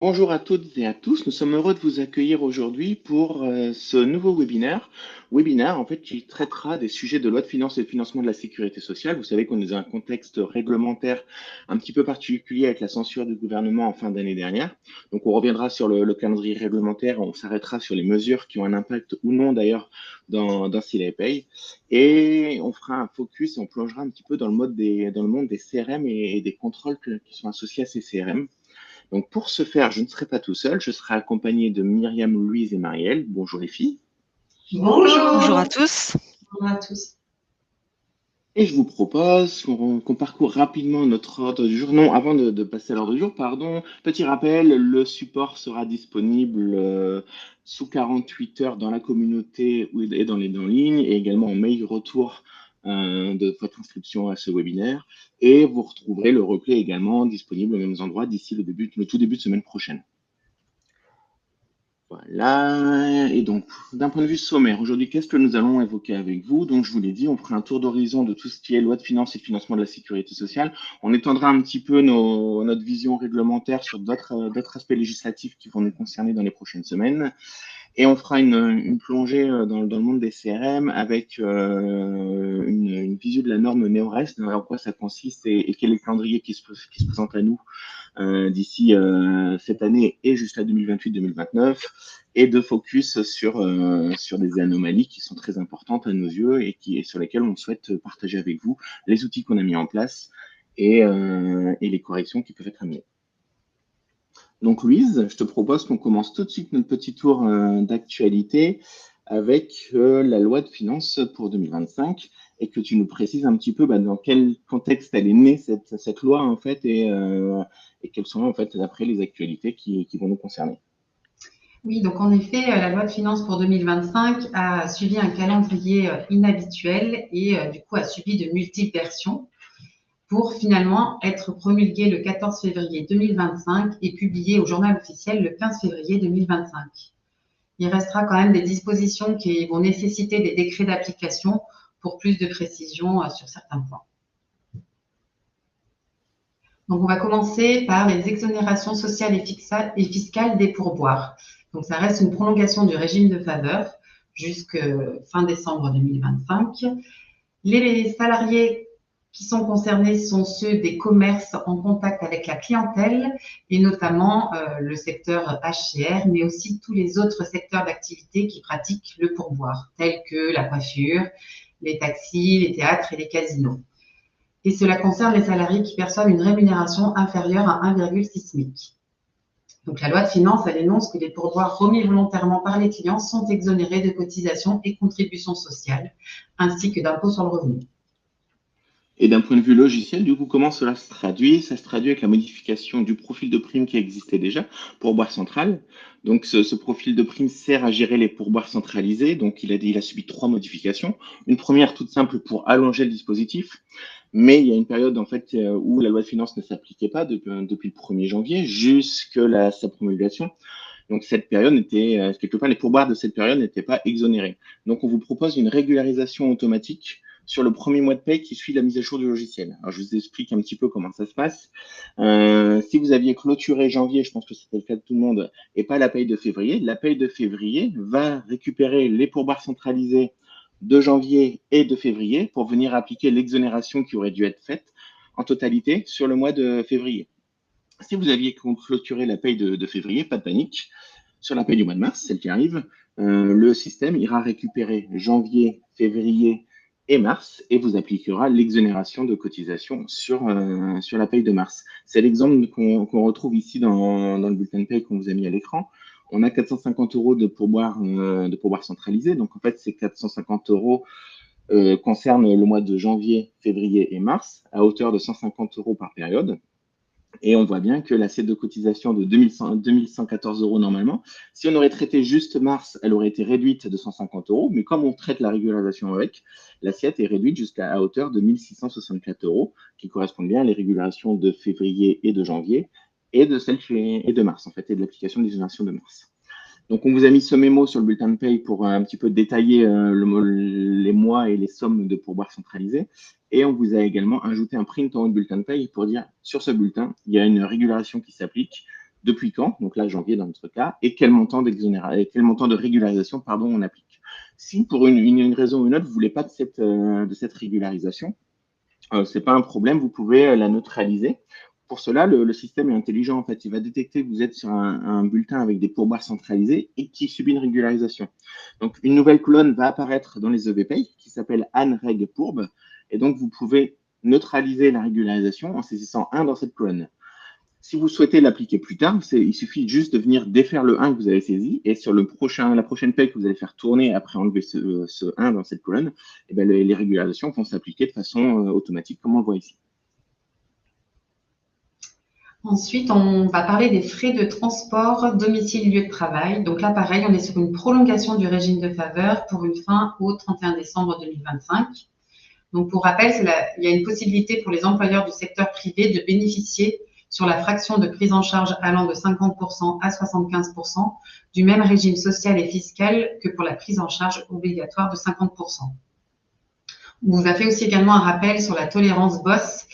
Bonjour à toutes et à tous, nous sommes heureux de vous accueillir aujourd'hui pour ce nouveau webinaire en fait qui traitera des sujets de loi de finances et de financement de la sécurité sociale. Vous savez qu'on est dans un contexte réglementaire un petit peu particulier avec la censure du gouvernement en fin d'année dernière. Donc on reviendra sur le calendrier réglementaire, on s'arrêtera sur les mesures qui ont un impact ou non d'ailleurs dans SILA-Pay et on fera un focus et on plongera un petit peu dans le monde des CRM et des contrôles qui sont associés à ces CRM. Donc pour ce faire, je ne serai pas tout seul, je serai accompagné de Myriam, Louise et Marielle. Bonjour les filles. Bonjour à Bonjour. tous. Bonjour à tous. Et je vous propose qu'on parcourt rapidement notre ordre du jour. Non, avant de passer à l'ordre du jour, pardon, petit rappel, le support sera disponible sous 48 heures dans la communauté et dans les en ligne et également en mail retour de votre inscription à ce webinaire. Et vous retrouverez le replay également disponible aux mêmes endroits d'ici le tout début de semaine prochaine. Voilà, et donc d'un point de vue sommaire, aujourd'hui, qu'est-ce que nous allons évoquer avec vous? Donc je vous l'ai dit, on fera un tour d'horizon de tout ce qui est loi de finances et financement de la sécurité sociale. On étendra un petit peu notre vision réglementaire sur d'autres aspects législatifs qui vont nous concerner dans les prochaines semaines. Et on fera une plongée dans le monde des CRM avec une visu de la norme NeoRest, en quoi ça consiste et quel est le calendrier qui se présente à nous d'ici cette année et jusqu'à 2028-2029, et de focus sur des anomalies qui sont très importantes à nos yeux et sur lesquelles on souhaite partager avec vous les outils qu'on a mis en place et les corrections qui peuvent être amenées. Donc Louise, je te propose qu'on commence tout de suite notre petit tour d'actualité avec la loi de finances pour 2025 et que tu nous précises un petit peu dans quel contexte elle est née, cette loi, en fait, et quelles sont, en fait, d'après les actualités qui vont nous concerner. Oui, donc en effet, la loi de finances pour 2025 a suivi un calendrier inhabituel et du coup a subi de multiples versions pour finalement être promulguée le 14 février 2025 et publiée au journal officiel le 15 février 2025. Il restera quand même des dispositions qui vont nécessiter des décrets d'application pour plus de précision sur certains points. Donc, on va commencer par les exonérations sociales et fiscales des pourboires. Donc, ça reste une prolongation du régime de faveur jusqu'à fin décembre 2025. Les salariés qui sont concernés sont ceux des commerces en contact avec la clientèle et notamment le secteur HCR, mais aussi tous les autres secteurs d'activité qui pratiquent le pourboire, tels que la coiffure, les taxis, les théâtres et les casinos. Et cela concerne les salariés qui perçoivent une rémunération inférieure à 1,6 SMIC. Donc, la loi de finances, elle énonce que les pourboires remis volontairement par les clients sont exonérés de cotisations et contributions sociales, ainsi que d'impôts sur le revenu. Et d'un point de vue logiciel, du coup, comment cela se traduit? Ça se traduit avec la modification du profil de prime qui existait déjà, pourboire central. Donc, ce profil de prime sert à gérer les pourboires centralisés. Donc, il a subi 3 modifications. Une première toute simple pour allonger le dispositif. Mais il y a une période en fait où la loi de finances ne s'appliquait pas depuis le 1er janvier jusqu'à sa promulgation. Donc cette période était, quelque part, les pourboires de cette période n'étaient pas exonérés. Donc on vous propose une régularisation automatique sur le premier mois de paye qui suit la mise à jour du logiciel. Alors je vous explique un petit peu comment ça se passe. Si vous aviez clôturé janvier, je pense que c'était le cas de tout le monde, et pas la paye de février, la paye de février va récupérer les pourboires centralisés de janvier et de février pour venir appliquer l'exonération qui aurait dû être faite en totalité sur le mois de février. Si vous aviez clôturé la paye de février, pas de panique. Sur la paye du mois de mars, celle qui arrive, le système ira récupérer janvier, février et mars et vous appliquera l'exonération de cotisation sur la paye de mars. C'est l'exemple qu'on retrouve ici dans le bulletin de paye qu'on vous a mis à l'écran. On a 450 euros de pourboire centralisé. Donc, en fait, ces 450 euros concernent le mois de janvier, février et mars à hauteur de 150 euros par période. Et on voit bien que l'assiette de cotisation de 2114 euros normalement, si on aurait traité juste mars, elle aurait été réduite de 150 euros. Mais comme on traite la régularisation avec, l'assiette est réduite jusqu'à hauteur de 1664 euros, qui correspondent bien à les régularisations de février et de janvier, et de mars, en fait, et de l'application de l'exonération de mars. Donc, on vous a mis ce mémo sur le bulletin de paye pour un petit peu détailler les mois et les sommes de pourboire centralisés. Et on vous a également ajouté un print en haut de bulletin de paye pour dire sur ce bulletin, il y a une régulation qui s'applique depuis quand, donc là janvier dans notre cas, et quel montant de régularisation on applique. Si pour une raison ou une autre, vous ne voulez pas de cette régularisation, ce n'est pas un problème, vous pouvez la neutraliser. Pour cela, le système est intelligent. En fait, il va détecter que vous êtes sur un bulletin avec des pourboires centralisés et qui subit une régularisation. Donc, une nouvelle colonne va apparaître dans les EVPay qui s'appelle ANREG Pourbe. Et donc, vous pouvez neutraliser la régularisation en saisissant 1 dans cette colonne. Si vous souhaitez l'appliquer plus tard, il suffit juste de venir défaire le 1 que vous avez saisi et sur la prochaine paye que vous allez faire tourner après enlever ce 1 dans cette colonne, et bien les régularisations vont s'appliquer de façon automatique comme on le voit ici. Ensuite, on va parler des frais de transport domicile-lieu de travail. Donc là, pareil, on est sur une prolongation du régime de faveur pour une fin au 31 décembre 2025. Donc pour rappel, il y a une possibilité pour les employeurs du secteur privé de bénéficier sur la fraction de prise en charge allant de 50% à 75% du même régime social et fiscal que pour la prise en charge obligatoire de 50%. On vous a fait aussi également un rappel sur la tolérance BOSS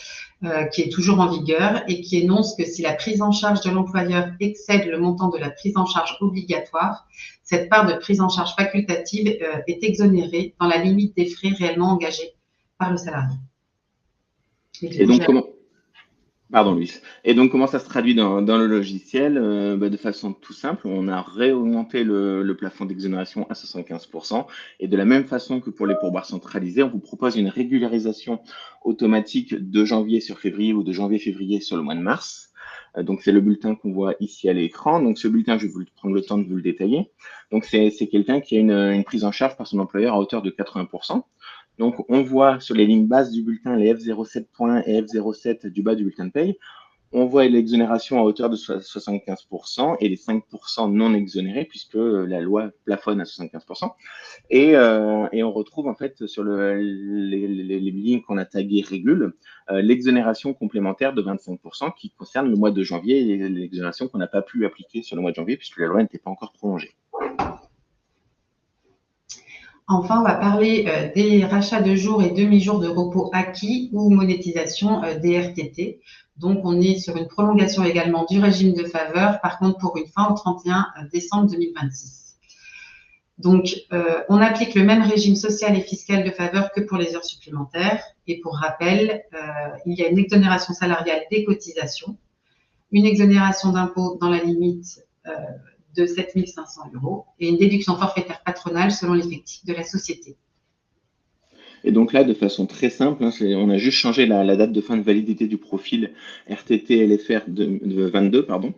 qui est toujours en vigueur et qui énonce que si la prise en charge de l'employeur excède le montant de la prise en charge obligatoire, cette part de prise en charge facultative est exonérée dans la limite des frais réellement engagés par le salarié. Et donc, comment ça se traduit dans le logiciel? De façon tout simple, on a réaugmenté le plafond d'exonération à 75%. Et de la même façon que pour les pourboires centralisés, on vous propose une régularisation automatique de janvier sur février ou de janvier-février sur le mois de mars. Donc, c'est le bulletin qu'on voit ici à l'écran. Donc, ce bulletin, je vais vous prendre le temps de vous le détailler. Donc, c'est quelqu'un qui a une prise en charge par son employeur à hauteur de 80%. Donc, on voit sur les lignes basses du bulletin les F07 points et F07 du bas du bulletin de paye. On voit l'exonération à hauteur de 75% et les 5% non exonérés puisque la loi plafonne à 75%. Et on retrouve en fait sur les lignes qu'on a taguées régule, l'exonération complémentaire de 25% qui concerne le mois de janvier et l'exonération qu'on n'a pas pu appliquer sur le mois de janvier puisque la loi n'était pas encore prolongée. Enfin, on va parler des rachats de jours et demi-jours de repos acquis ou monétisation des RTT. Donc, on est sur une prolongation également du régime de faveur, par contre pour une fin au 31 décembre 2026. Donc, on applique le même régime social et fiscal de faveur que pour les heures supplémentaires. Et pour rappel, il y a une exonération salariale des cotisations, une exonération d'impôt dans la limite de 7 500 € et une déduction forfaitaire patronale selon l'effectif de la société. Et donc là, de façon très simple, on a juste changé la date de fin de validité du profil RTT LFR de 22, pardon.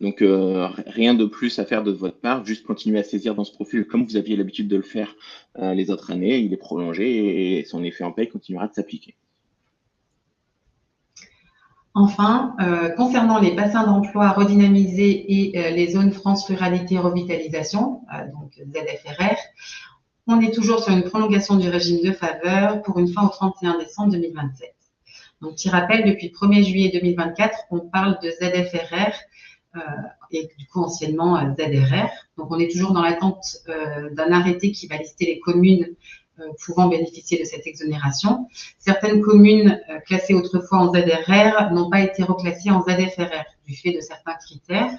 Donc, rien de plus à faire de votre part, juste continuer à saisir dans ce profil comme vous aviez l'habitude de le faire les autres années. Il est prolongé et son effet en paye continuera de s'appliquer. Enfin, concernant les bassins d'emploi redynamisés et les zones France Ruralité Revitalisation, donc ZFRR, on est toujours sur une prolongation du régime de faveur pour une fin au 31 décembre 2027. Donc, petit rappel, depuis le 1er juillet 2024, on parle de ZFRR et du coup anciennement ZRR. Donc, on est toujours dans l'attente d'un arrêté qui va lister les communes pouvant bénéficier de cette exonération. Certaines communes classées autrefois en ZRR n'ont pas été reclassées en ZFRR du fait de certains critères.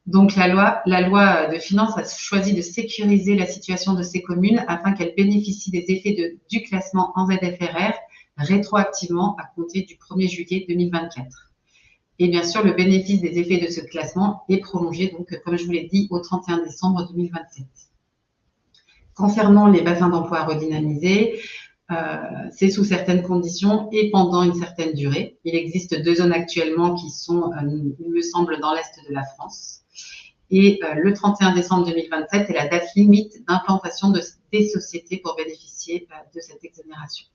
Donc, la loi de finances a choisi de sécuriser la situation de ces communes afin qu'elles bénéficient des effets du classement en ZFRR rétroactivement à compter du 1er juillet 2024. Et bien sûr, le bénéfice des effets de ce classement est prolongé, donc, comme je vous l'ai dit, au 31 décembre 2027. Concernant les bassins d'emploi redynamisés, c'est sous certaines conditions et pendant une certaine durée. Il existe 2 zones actuellement qui sont, il me semble, dans l'Est de la France. Et le 31 décembre 2027 est la date limite d'implantation des sociétés pour bénéficier de cette exonération.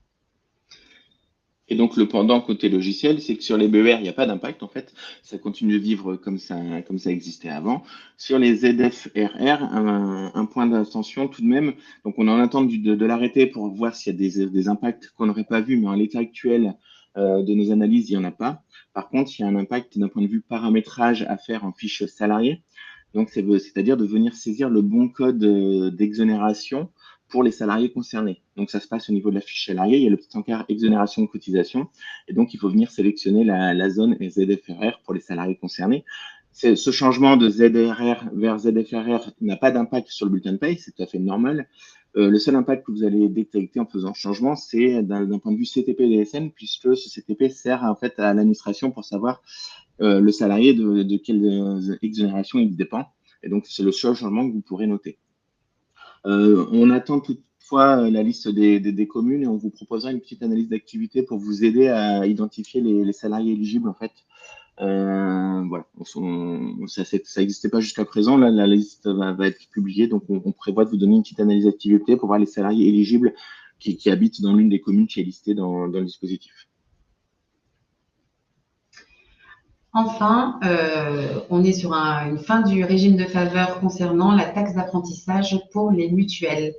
Et donc, le pendant côté logiciel, c'est que sur les BER, il n'y a pas d'impact, en fait. Ça continue de vivre comme ça existait avant. Sur les ZFRR, un point d'attention tout de même. Donc, on est en attente de l'arrêté pour voir s'il y a des impacts qu'on n'aurait pas vus, mais en l'état actuel de nos analyses, il n'y en a pas. Par contre, il y a un impact d'un point de vue paramétrage à faire en fiche salarié. Donc, c'est-à-dire de venir saisir le bon code d'exonération pour les salariés concernés. Donc, ça se passe au niveau de la fiche salariée. Il y a le petit encart exonération de cotisation. Et donc, il faut venir sélectionner la zone ZFRR pour les salariés concernés. Ce changement de ZRR vers ZFRR n'a pas d'impact sur le bulletin de paye, c'est tout à fait normal. Le seul impact que vous allez détecter en faisant ce changement, c'est d'un point de vue CTP-DSN, puisque ce CTP sert en fait à l'administration pour savoir le salarié de quelle exonération il dépend. Et donc, c'est le seul changement que vous pourrez noter. On attend toutefois la liste des communes et on vous proposera une petite analyse d'activité pour vous aider à identifier les salariés éligibles en fait. Voilà, ça n'existait pas jusqu'à présent. Là, la liste va être publiée, donc on prévoit de vous donner une petite analyse d'activité pour voir les salariés éligibles qui habitent dans l'une des communes qui est listée dans le dispositif. Enfin, on est sur une fin du régime de faveur concernant la taxe d'apprentissage pour les mutuelles.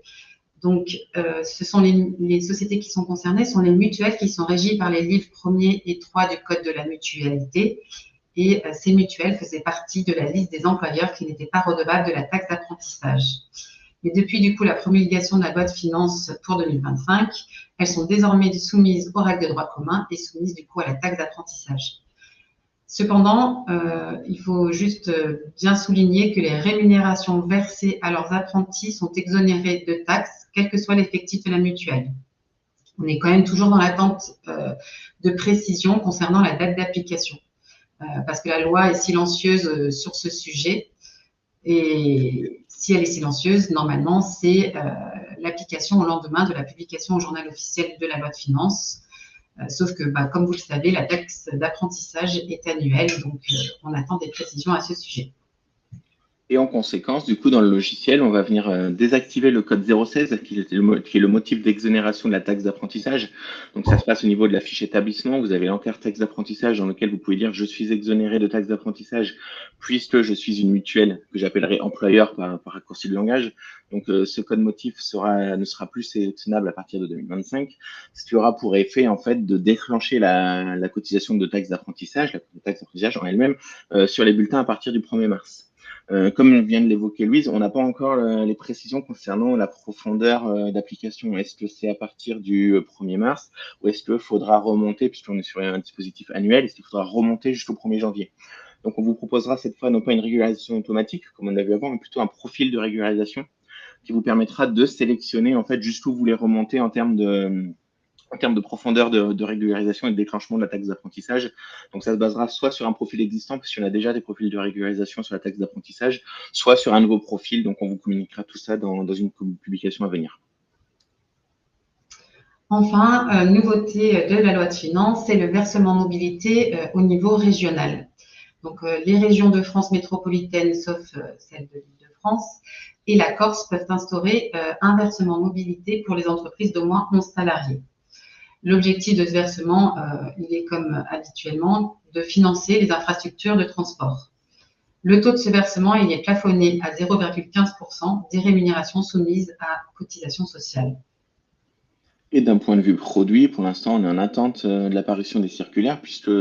Donc, ce sont les sociétés qui sont concernées, sont les mutuelles qui sont régies par les livres 1er et 3 du Code de la mutualité. Et ces mutuelles faisaient partie de la liste des employeurs qui n'étaient pas redevables de la taxe d'apprentissage. Mais depuis, du coup, la promulgation de la loi de finances pour 2025, elles sont désormais soumises aux règles de droit commun et soumises, du coup, à la taxe d'apprentissage. Cependant, il faut juste bien souligner que les rémunérations versées à leurs apprentis sont exonérées de taxes, quel que soit l'effectif de la mutuelle. On est quand même toujours dans l'attente de précision concernant la date d'application, parce que la loi est silencieuse sur ce sujet. Et si elle est silencieuse, normalement, c'est l'application au lendemain de la publication au journal officiel de la loi de finances. Sauf que, comme vous le savez, la taxe d'apprentissage est annuelle, donc on attend des précisions à ce sujet. Et en conséquence, du coup, dans le logiciel, on va venir désactiver le code 016, qui est le motif d'exonération de la taxe d'apprentissage. Donc, ça se passe au niveau de la fiche établissement. Vous avez l'encart taxe d'apprentissage dans lequel vous pouvez dire « Je suis exonéré de taxe d'apprentissage puisque je suis une mutuelle que j'appellerai employeur par raccourci de langage. » Donc, ce code motif ne sera plus sélectionnable à partir de 2025, ce qui aura pour effet, en fait, de déclencher la cotisation de taxe d'apprentissage, la taxe d'apprentissage en elle-même, sur les bulletins à partir du 1er mars. Comme vient de l'évoquer Louise, on n'a pas encore les précisions concernant la profondeur d'application. Est-ce que c'est à partir du 1er mars ou est-ce qu'il faudra remonter, puisqu'on est sur un dispositif annuel, est-ce qu'il faudra remonter jusqu'au 1er janvier? Donc, on vous proposera cette fois non pas une régularisation automatique, comme on a vu avant, mais plutôt un profil de régularisation qui vous permettra de sélectionner en fait jusqu'où vous voulez remonter en termes de profondeur de régularisation et de déclenchement de la taxe d'apprentissage. Donc, ça se basera soit sur un profil existant, parce qu'on a déjà des profils de régularisation sur la taxe d'apprentissage, soit sur un nouveau profil. Donc, on vous communiquera tout ça dans une publication à venir. Enfin, nouveauté de la loi de finances, c'est le versement mobilité au niveau régional. Donc, les régions de France métropolitaine, sauf celle de l'Île-de-France, et la Corse peuvent instaurer un versement mobilité pour les entreprises d'au moins 11 salariés. L'objectif de ce versement, il est comme habituellement de financer les infrastructures de transport. Le taux de ce versement, il est plafonné à 0,15% des rémunérations soumises à cotisation sociale. Et d'un point de vue produit, pour l'instant, on est en attente de l'apparition des circulaires, puisque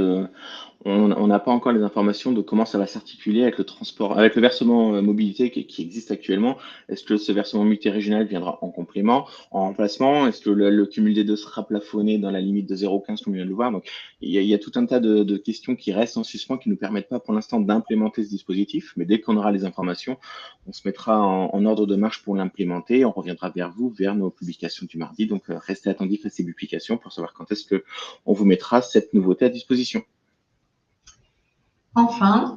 on n'a pas encore les informations de comment ça va s'articuler avec le transport, avec le versement mobilité qui existe actuellement. Est-ce que ce versement mobilité régional viendra en complément, en remplacement? Est-ce que le cumul des deux sera plafonné dans la limite de 0,15 comme on vient de le voir? Donc, il y a tout un tas de questions qui restent en suspens, qui ne nous permettent pas pour l'instant d'implémenter ce dispositif. Mais dès qu'on aura les informations, on se mettra en ordre de marche pour l'implémenter. On reviendra vers vous, vers nos publications du mardi. Donc, restez attentifs à ces publications pour savoir quand est-ce qu'on vous mettra cette nouveauté à disposition. Enfin,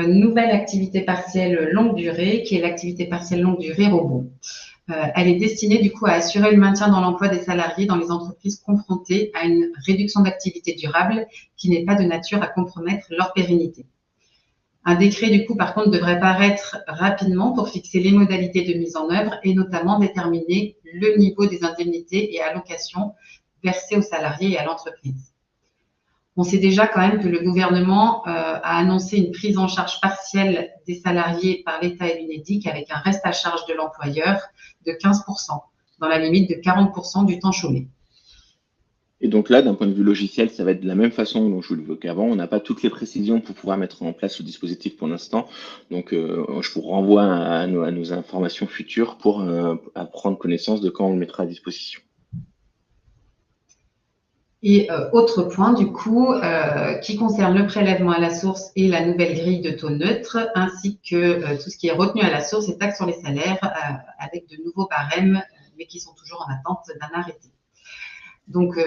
nouvelle activité partielle longue durée, qui est l'activité partielle longue durée robot. Elle est destinée du coup à assurer le maintien dans l'emploi des salariés dans les entreprises confrontées à une réduction d'activité durable qui n'est pas de nature à compromettre leur pérennité. Un décret, du coup, par contre, devrait paraître rapidement pour fixer les modalités de mise en œuvre et notamment déterminer le niveau des indemnités et allocations versées aux salariés et à l'entreprise. On sait déjà quand même que le gouvernement a annoncé une prise en charge partielle des salariés par l'État et l'UNEDIC avec un reste à charge de l'employeur de 15%, dans la limite de 40% du temps chômé. Et donc là, d'un point de vue logiciel, ça va être de la même façon dont je vous l'évoquais avant. On n'a pas toutes les précisions pour pouvoir mettre en place ce dispositif pour l'instant. Donc, je vous renvoie à nos informations futures pour prendre connaissance de quand on le mettra à disposition. Et autre point, du coup, qui concerne le prélèvement à la source et la nouvelle grille de taux neutre, ainsi que tout ce qui est retenu à la source et taxes sur les salaires, avec de nouveaux barèmes, mais qui sont toujours en attente d'un arrêté. Donc,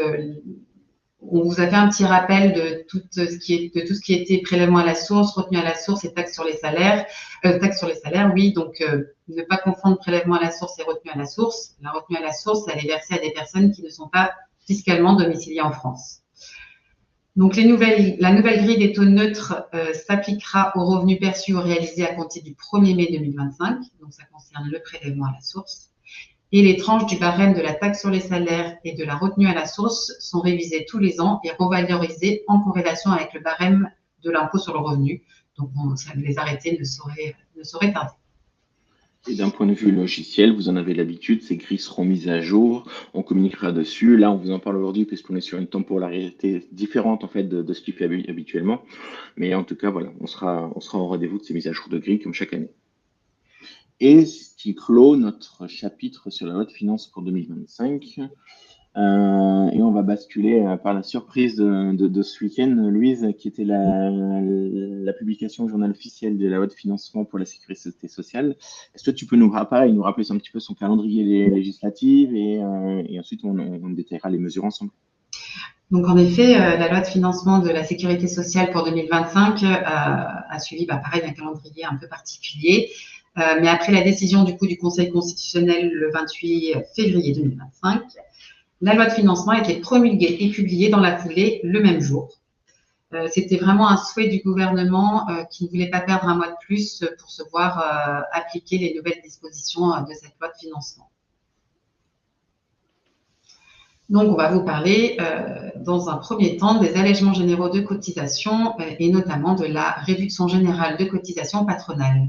on vous a fait un petit rappel de tout ce qui était prélèvement à la source, retenu à la source et taxes sur les salaires. Taxes sur les salaires, oui, donc ne pas confondre prélèvement à la source et retenu à la source. La retenue à la source, elle est versée à des personnes qui ne sont pas fiscalement domiciliées en France. Donc, la nouvelle grille des taux neutres s'appliquera aux revenus perçus ou réalisés à compter du 1er mai 2025. Donc, ça concerne le prélèvement à la source. Et les tranches du barème de la taxe sur les salaires et de la retenue à la source sont révisées tous les ans et revalorisées en corrélation avec le barème de l'impôt sur le revenu. Donc, les arrêtés ne sauraient tarder. Et d'un point de vue logiciel, vous en avez l'habitude, ces grilles seront mises à jour, on communiquera dessus. Là, on vous en parle aujourd'hui puisqu'on est sur une temporalité différente en fait de ce qu'il fait habituellement. Mais en tout cas, voilà, on sera au rendez-vous de ces mises à jour de grilles comme chaque année. Et ce qui clôt notre chapitre sur la loi de finances pour 2025. Et on va basculer par la surprise de ce week-end, Louise, qui était la publication au journal officiel de la loi de financement pour la sécurité sociale. Est-ce que tu peux nous rappeler un petit peu son calendrier législatif et ensuite on détaillera les mesures ensemble. Donc, en effet, la loi de financement de la sécurité sociale pour 2025 a suivi, pareil, un calendrier un peu particulier. Mais après la décision du Conseil constitutionnel le 28 février 2025, la loi de financement a été promulguée et publiée dans la foulée le même jour. C'était vraiment un souhait du gouvernement qui ne voulait pas perdre un mois de plus pour se voir appliquer les nouvelles dispositions de cette loi de financement. Donc, on va vous parler dans un premier temps des allègements généraux de cotisation et notamment de la réduction générale de cotisation patronale.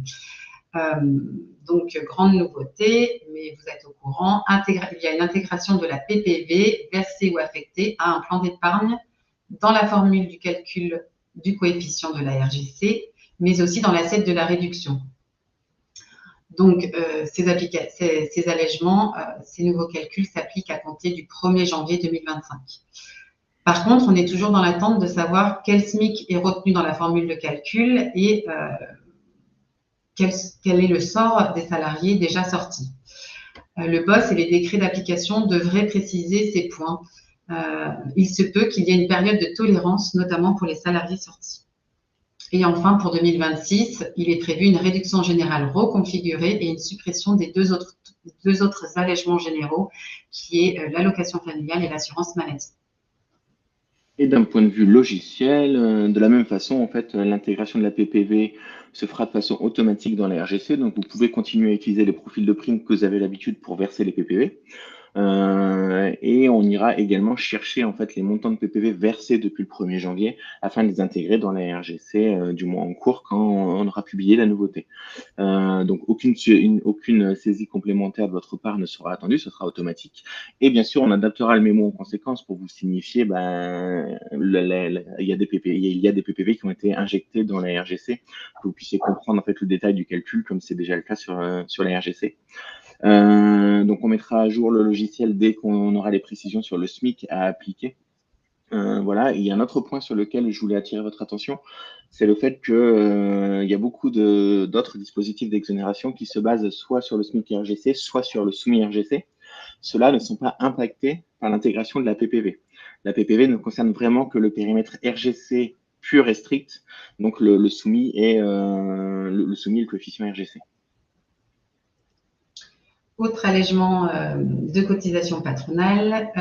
Donc, grande nouveauté, mais vous êtes au courant, il y a une intégration de la PPV versée ou affectée à un plan d'épargne dans la formule du calcul du coefficient de la RGC, mais aussi dans l'assiette de la réduction. Donc, ces allègements, ces nouveaux calculs s'appliquent à compter du 1er janvier 2025. Par contre, on est toujours dans l'attente de savoir quel SMIC est retenu dans la formule de calcul et quel est le sort des salariés déjà sortis. Le BOS et les décrets d'application devraient préciser ces points. Il se peut qu'il y ait une période de tolérance, notamment pour les salariés sortis. Et enfin, pour 2026, il est prévu une réduction générale reconfigurée et une suppression des deux autres allègements généraux, qui est l'allocation familiale et l'assurance maladie. Et d'un point de vue logiciel, de la même façon, en fait, l'intégration de la PPV se fera de façon automatique dans la RGC. Donc, vous pouvez continuer à utiliser les profils de primes que vous avez l'habitude pour verser les PPV. Et on ira également chercher en fait les montants de PPV versés depuis le 1er janvier afin de les intégrer dans la RGC du mois en cours quand on aura publié la nouveauté. Donc aucune saisie complémentaire de votre part ne sera attendue, ce sera automatique. Et bien sûr, on adaptera le mémo en conséquence pour vous signifier il y a des PPV qui ont été injectés dans la RGC, que vous puissiez comprendre en fait le détail du calcul comme c'est déjà le cas sur la RGC. Donc, on mettra à jour le logiciel dès qu'on aura les précisions sur le SMIC à appliquer. Voilà. Il y a un autre point sur lequel je voulais attirer votre attention, c'est le fait que il y a beaucoup d'autres dispositifs d'exonération qui se basent soit sur le SMIC RGC, soit sur le soumis RGC. Ceux-là ne sont pas impactés par l'intégration de la PPV. La PPV ne concerne vraiment que le périmètre RGC pur et strict, donc le soumis et le coefficient RGC. Autre allègement de cotisation patronale,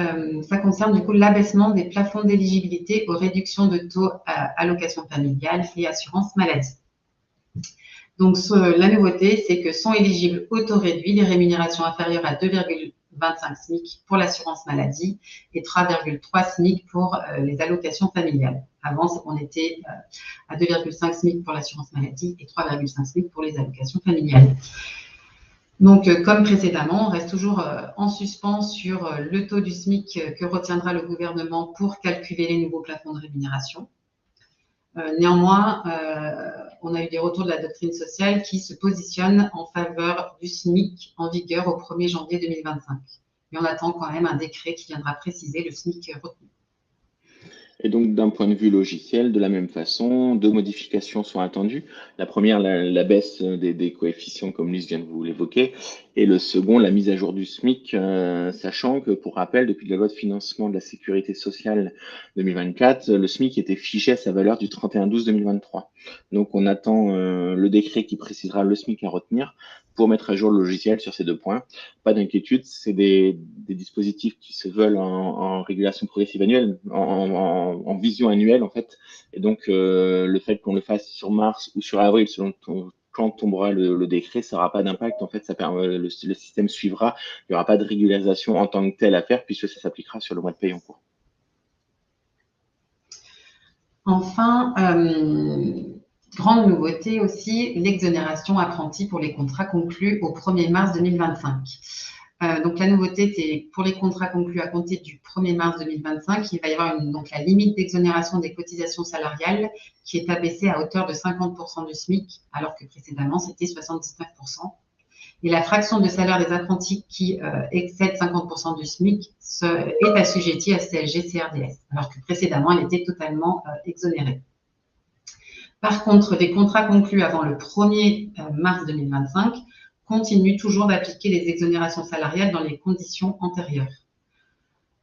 ça concerne du coup l'abaissement des plafonds d'éligibilité aux réductions de taux allocation familiale et assurance maladie. Donc, la nouveauté, c'est que sont éligibles au taux réduit les rémunérations inférieures à 2,25 SMIC pour l'assurance maladie et 3,3 SMIC pour les allocations familiales. Avant, on était à 2,5 SMIC pour l'assurance maladie et 3,5 SMIC pour les allocations familiales. Donc, comme précédemment, on reste toujours en suspens sur le taux du SMIC que retiendra le gouvernement pour calculer les nouveaux plafonds de rémunération. Néanmoins, on a eu des retours de la doctrine sociale qui se positionnent en faveur du SMIC en vigueur au 1er janvier 2025. Mais on attend quand même un décret qui viendra préciser le SMIC retenu. Et donc, d'un point de vue logiciel, de la même façon, deux modifications sont attendues. La première, la baisse des coefficients, comme Lise vient de vous l'évoquer, et le second, la mise à jour du SMIC, sachant que, pour rappel, depuis la loi de financement de la sécurité sociale 2024, le SMIC était figé à sa valeur du 31/12/2023. Donc, on attend le décret qui précisera le SMIC à retenir pour mettre à jour le logiciel sur ces deux points. Pas d'inquiétude, c'est des dispositifs qui se veulent en régulation progressive annuelle, en vision annuelle en fait. Et donc le fait qu'on le fasse sur mars ou sur avril, selon quand tombera le décret, ça n'aura pas d'impact. En fait, ça permet, le système suivra. Il n'y aura pas de régularisation en tant que telle à faire puisque ça s'appliquera sur le mois de paye en cours. Enfin, grande nouveauté aussi, l'exonération apprentie pour les contrats conclus au 1er mars 2025. Donc, la nouveauté, c'est pour les contrats conclus à compter du 1er mars 2025, il va y avoir donc la limite d'exonération des cotisations salariales qui est abaissée à hauteur de 50% du SMIC, alors que précédemment, c'était 79%. Et la fraction de salaire des apprentis qui excède 50% du SMIC est assujettie à CSG-CRDS, alors que précédemment, elle était totalement exonérée. Par contre, les contrats conclus avant le 1er mars 2025 continuent toujours d'appliquer les exonérations salariales dans les conditions antérieures.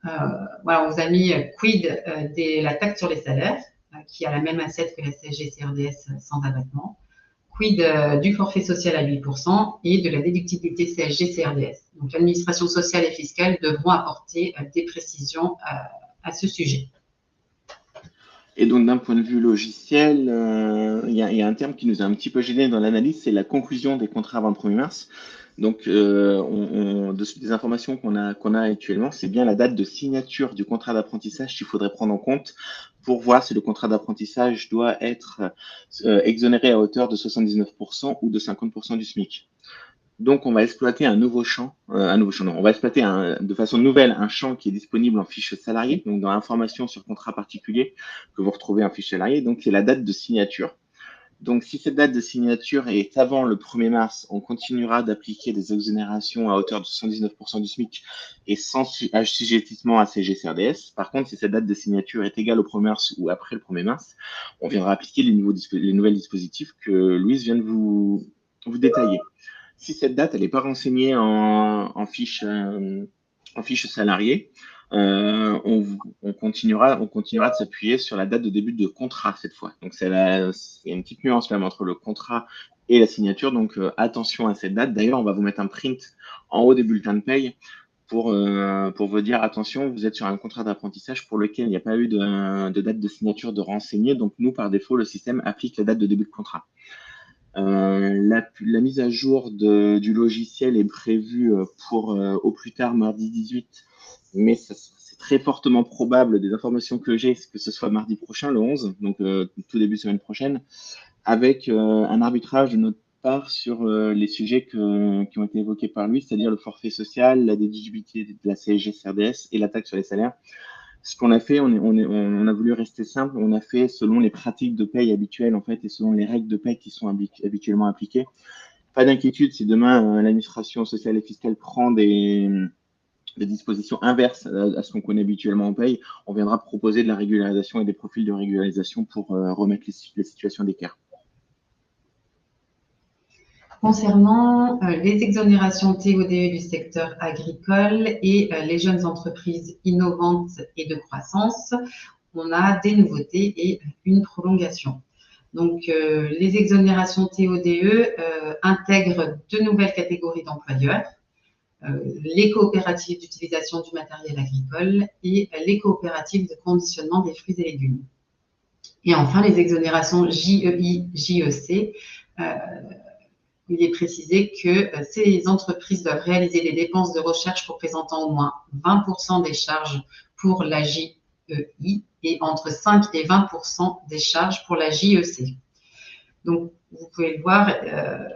Voilà, on vous a mis quid de la taxe sur les salaires, qui a la même assiette que la CSG-CRDS sans abattement, quid du forfait social à 8% et de la déductibilité CSG-CRDS. Donc, l'administration sociale et fiscale devront apporter des précisions à ce sujet. Et donc, d'un point de vue logiciel, il y a un terme qui nous a un petit peu gêné dans l'analyse, c'est la conclusion des contrats avant le 1er mars. Donc, des informations qu'on a actuellement, c'est bien la date de signature du contrat d'apprentissage qu'il faudrait prendre en compte pour voir si le contrat d'apprentissage doit être exonéré à hauteur de 79% ou de 50% du SMIC. Donc, on va exploiter un nouveau champ, on va exploiter de façon nouvelle un champ qui est disponible en fiche salarié, donc dans l'information sur contrat particulier que vous retrouvez en fiche salarié, donc c'est la date de signature. Donc, si cette date de signature est avant le 1er mars, on continuera d'appliquer des exonérations à hauteur de 79% du SMIC et sans assujettissement à CSG-CRDS. Par contre, si cette date de signature est égale au 1er mars ou après le 1er mars, on viendra appliquer les nouvelles dispositifs que Louise vient de vous détailler. Si cette date n'est pas renseignée en fiche salariée, on continuera de s'appuyer sur la date de début de contrat cette fois. Donc, il y a une petite nuance même entre le contrat et la signature. Donc, attention à cette date. D'ailleurs, on va vous mettre un print en haut des bulletins de paye pour vous dire attention, vous êtes sur un contrat d'apprentissage pour lequel il n'y a pas eu de date de signature de renseigner. Donc, nous, par défaut, le système applique la date de début de contrat. La mise à jour du logiciel est prévue pour au plus tard mardi 18, mais c'est très fortement probable, des informations que j'ai, que ce soit mardi prochain, le 11, donc tout début de semaine prochaine, avec un arbitrage de notre part sur les sujets qui ont été évoqués par lui, c'est-à-dire le forfait social, la déductibilité de la CSG-CRDS et la taxe sur les salaires. Ce qu'on a fait, on a voulu rester simple. On a fait selon les pratiques de paye habituelles, en fait, et selon les règles de paye qui sont habituellement appliquées. Pas d'inquiétude si demain l'administration sociale et fiscale prend des dispositions inverses à ce qu'on connaît habituellement en paye. On viendra proposer de la régularisation et des profils de régularisation pour remettre les situations d'écart. Concernant les exonérations TODE du secteur agricole et les jeunes entreprises innovantes et de croissance, on a des nouveautés et une prolongation. Donc, les exonérations TODE intègrent deux nouvelles catégories d'employeurs, les coopératives d'utilisation du matériel agricole et les coopératives de conditionnement des fruits et légumes. Et enfin, les exonérations JEI, JEC, il est précisé que ces entreprises doivent réaliser des dépenses de recherche représentant au moins 20% des charges pour la JEI et entre 5 et 20% des charges pour la JEC. Donc, vous pouvez le voir,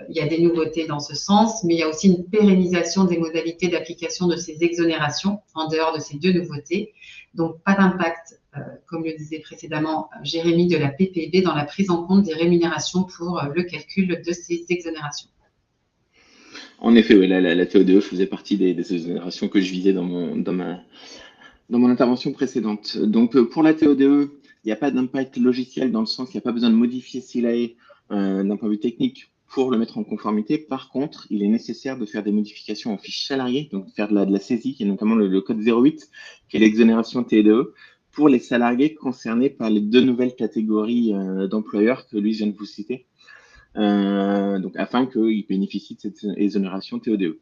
il y a des nouveautés dans ce sens, mais il y a aussi une pérennisation des modalités d'application de ces exonérations en dehors de ces deux nouveautés. Donc, pas d'impact, comme le disait précédemment Jérémy, de la PPB dans la prise en compte des rémunérations pour le calcul de ces exonérations. En effet, oui, la TODE faisait partie des exonérations que je visais dans Dans mon intervention précédente. Donc, pour la TODE, il n'y a pas d'impact logiciel dans le sens qu'il n'y a pas besoin de modifier SILAE d'un point de vue technique pour le mettre en conformité. Par contre, il est nécessaire de faire des modifications en fiche salariée, donc de faire de la saisie, et notamment le code 08, qui est l'exonération TODE, pour les salariés concernés par les 2 nouvelles catégories d'employeurs que lui vient de vous citer, donc afin qu'ils bénéficient de cette exonération TODE.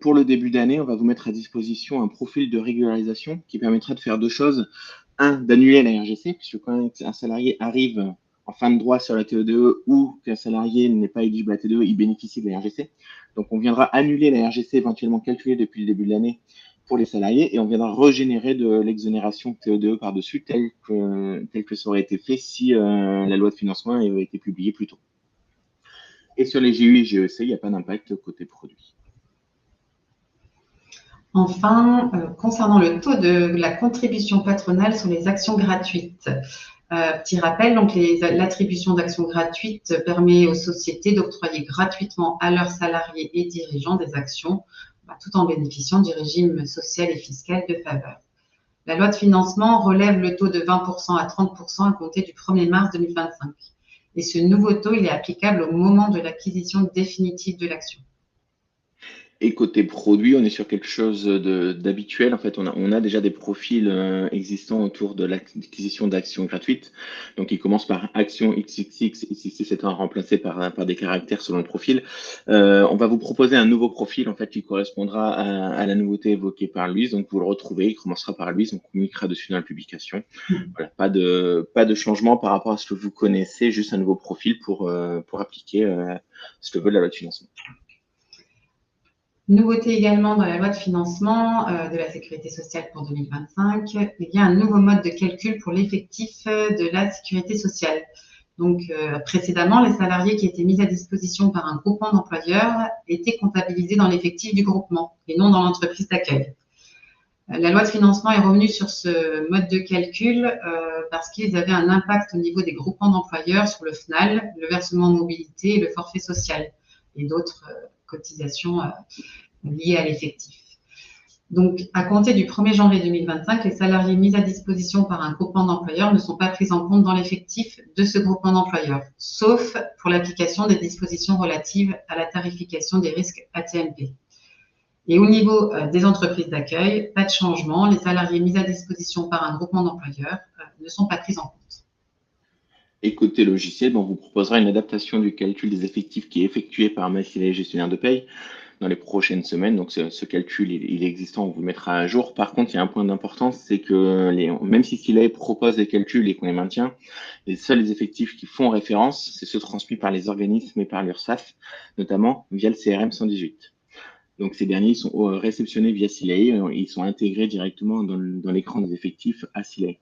Pour le début d'année, on va vous mettre à disposition un profil de régularisation qui permettra de faire 2 choses. Un, d'annuler la RGC, puisque quand un salarié arrive en fin de droit sur la TODE ou qu'un salarié n'est pas éligible à la TODE, il bénéficie de la RGC. Donc, on viendra annuler la RGC éventuellement calculée depuis le début de l'année pour les salariés et on viendra régénérer de l'exonération TODE par-dessus, tel que ça aurait été fait si la loi de financement avait été publiée plus tôt. Et sur les GU et GEC, il n'y a pas d'impact côté produit. Enfin, concernant le taux de la contribution patronale sur les actions gratuites, petit rappel, donc l'attribution d'actions gratuites permet aux sociétés d'octroyer gratuitement à leurs salariés et dirigeants des actions, tout en bénéficiant du régime social et fiscal de faveur. La loi de financement relève le taux de 20% à 30% à compter du 1er mars 2025. Et ce nouveau taux, il est applicable au moment de l'acquisition définitive de l'action. Et côté produit, on est sur quelque chose d'habituel. En fait, on a déjà des profils existants autour de l'acquisition d'actions gratuites. Donc, ils commencent par action XXX, XXX étant remplacé par des caractères selon le profil. On va vous proposer un nouveau profil, en fait, qui correspondra à la nouveauté évoquée par Louise. Donc, vous le retrouvez, il commencera par Louise, on communiquera dessus dans la publication. Voilà, pas de changement par rapport à ce que vous connaissez, juste un nouveau profil pour appliquer ce que veut la loi de financement. Nouveauté également dans la loi de financement de la sécurité sociale pour 2025, il y a un nouveau mode de calcul pour l'effectif de la sécurité sociale. Donc, précédemment, les salariés qui étaient mis à disposition par un groupement d'employeurs étaient comptabilisés dans l'effectif du groupement et non dans l'entreprise d'accueil. La loi de financement est revenue sur ce mode de calcul parce qu'ils avaient un impact au niveau des groupements d'employeurs sur le FNAL, le versement mobilité et le forfait social et d'autres cotisations liées à l'effectif. Donc, à compter du 1er janvier 2025, les salariés mis à disposition par un groupement d'employeurs ne sont pas pris en compte dans l'effectif de ce groupement d'employeurs, sauf pour l'application des dispositions relatives à la tarification des risques AT-MP. Et au niveau des entreprises d'accueil, pas de changement, les salariés mis à disposition par un groupement d'employeurs ne sont pas pris en compte. Et côté logiciel, on vous proposera une adaptation du calcul des effectifs qui est effectué par Mail et gestionnaire de paye dans les prochaines semaines. Donc, ce calcul, il est existant, on vous le mettra à jour. Par contre, il y a un point d'importance, c'est que même si SILAE propose des calculs et qu'on les maintient, les seuls effectifs qui font référence, c'est ceux transmis par les organismes et par l'URSSAF, notamment via le CRM 118. Donc, ces derniers sont réceptionnés via SILAE, ils sont intégrés directement dans l'écran des effectifs à SILAE.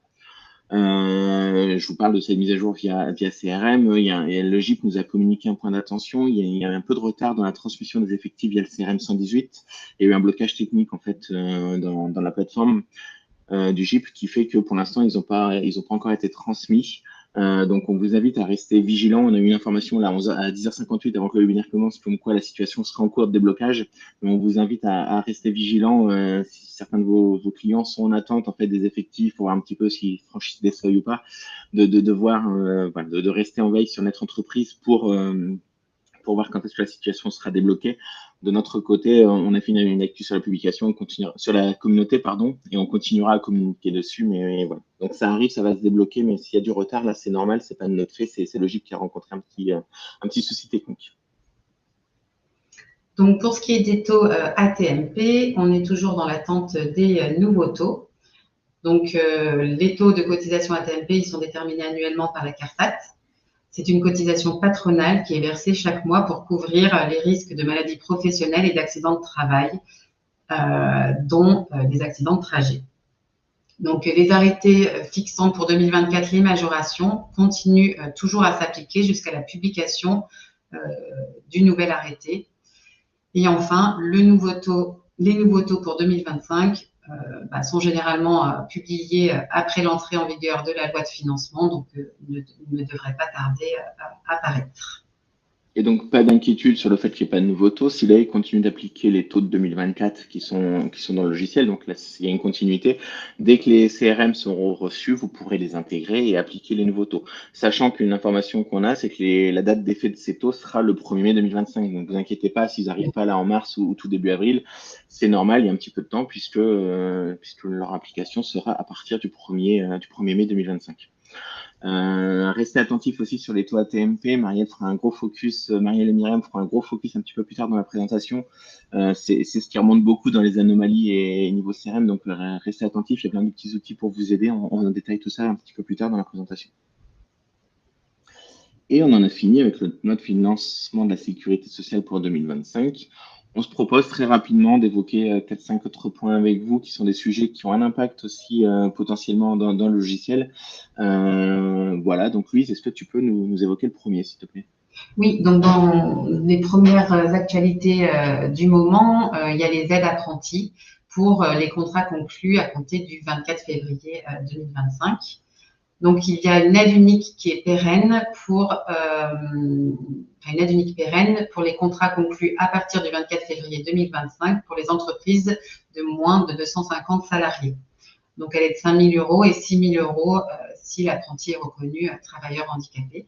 Je vous parle de cette mise à jour via CRM. Le GIP nous a communiqué un point d'attention. Il y a un peu de retard dans la transmission des effectifs via le CRM 118. Il y a eu un blocage technique en fait dans la plateforme du GIP qui fait que pour l'instant ils n'ont pas encore été transmis. Donc on vous invite à rester vigilant. On a eu une information là à 10h58 avant que le webinaire commence, comme quoi la situation sera en cours de déblocage. Mais on vous invite à rester vigilant si certains de vos clients sont en attente en fait des effectifs pour voir un petit peu s'ils franchissent des seuils ou pas, de rester en veille sur notre entreprise pour voir quand est-ce que la situation sera débloquée. De notre côté, on a fait une actu sur la publication, sur la communauté, pardon, et on continuera à communiquer dessus. Mais voilà. Donc ça arrive, ça va se débloquer, mais s'il y a du retard, là, c'est normal, c'est pas de notre fait, c'est logique qu'il y a rencontré un petit souci technique. Donc pour ce qui est des taux AT-MP, on est toujours dans l'attente des nouveaux taux. Donc les taux de cotisation AT-MP, ils sont déterminés annuellement par la CARSAT. C'est une cotisation patronale qui est versée chaque mois pour couvrir les risques de maladies professionnelles et d'accidents de travail, dont des accidents de trajet. Donc, les arrêtés fixant pour 2024 les majorations continuent toujours à s'appliquer jusqu'à la publication du nouvel arrêté. Et enfin, les nouveaux taux pour 2025 sont généralement publiés après l'entrée en vigueur de la loi de financement, donc ne devraient pas tarder à apparaître. Et donc, pas d'inquiétude sur le fait qu'il n'y ait pas de nouveaux taux. Si là, ils continuent d'appliquer les taux de 2024 qui sont dans le logiciel, donc là, il y a une continuité. Dès que les CRM seront reçus, vous pourrez les intégrer et appliquer les nouveaux taux. Sachant qu'une information qu'on a, c'est que la date d'effet de ces taux sera le 1er mai 2025. Donc, ne vous inquiétez pas s'ils n'arrivent pas là en mars ou tout début avril. C'est normal, il y a un petit peu de temps puisque leur application sera à partir du 1er mai 2025. Restez attentifs aussi sur les taux ATMP. Marielle fera un gros focus, Marielle et Myriam feront un gros focus un petit peu plus tard dans la présentation. C'est ce qui remonte beaucoup dans les anomalies et niveau CRM, donc restez attentifs. Il y a plein de petits outils pour vous aider. On détaille tout ça un petit peu plus tard dans la présentation. Et on en a fini avec notre financement de la sécurité sociale pour 2025. On se propose très rapidement d'évoquer 4-5 autres points avec vous qui sont des sujets qui ont un impact aussi potentiellement dans le logiciel. Voilà, donc Louise, est-ce que tu peux nous évoquer le premier, s'il te plaît? Oui, donc dans les premières actualités du moment, il y a les aides apprentis pour les contrats conclus à compter du 24 février 2025. Donc, il y a une aide unique qui est pérenne pour les contrats conclus à partir du 24 février 2025 pour les entreprises de moins de 250 salariés. Donc, elle est de 5 000 € et 6 000 € si l'apprenti est reconnu travailleur handicapé.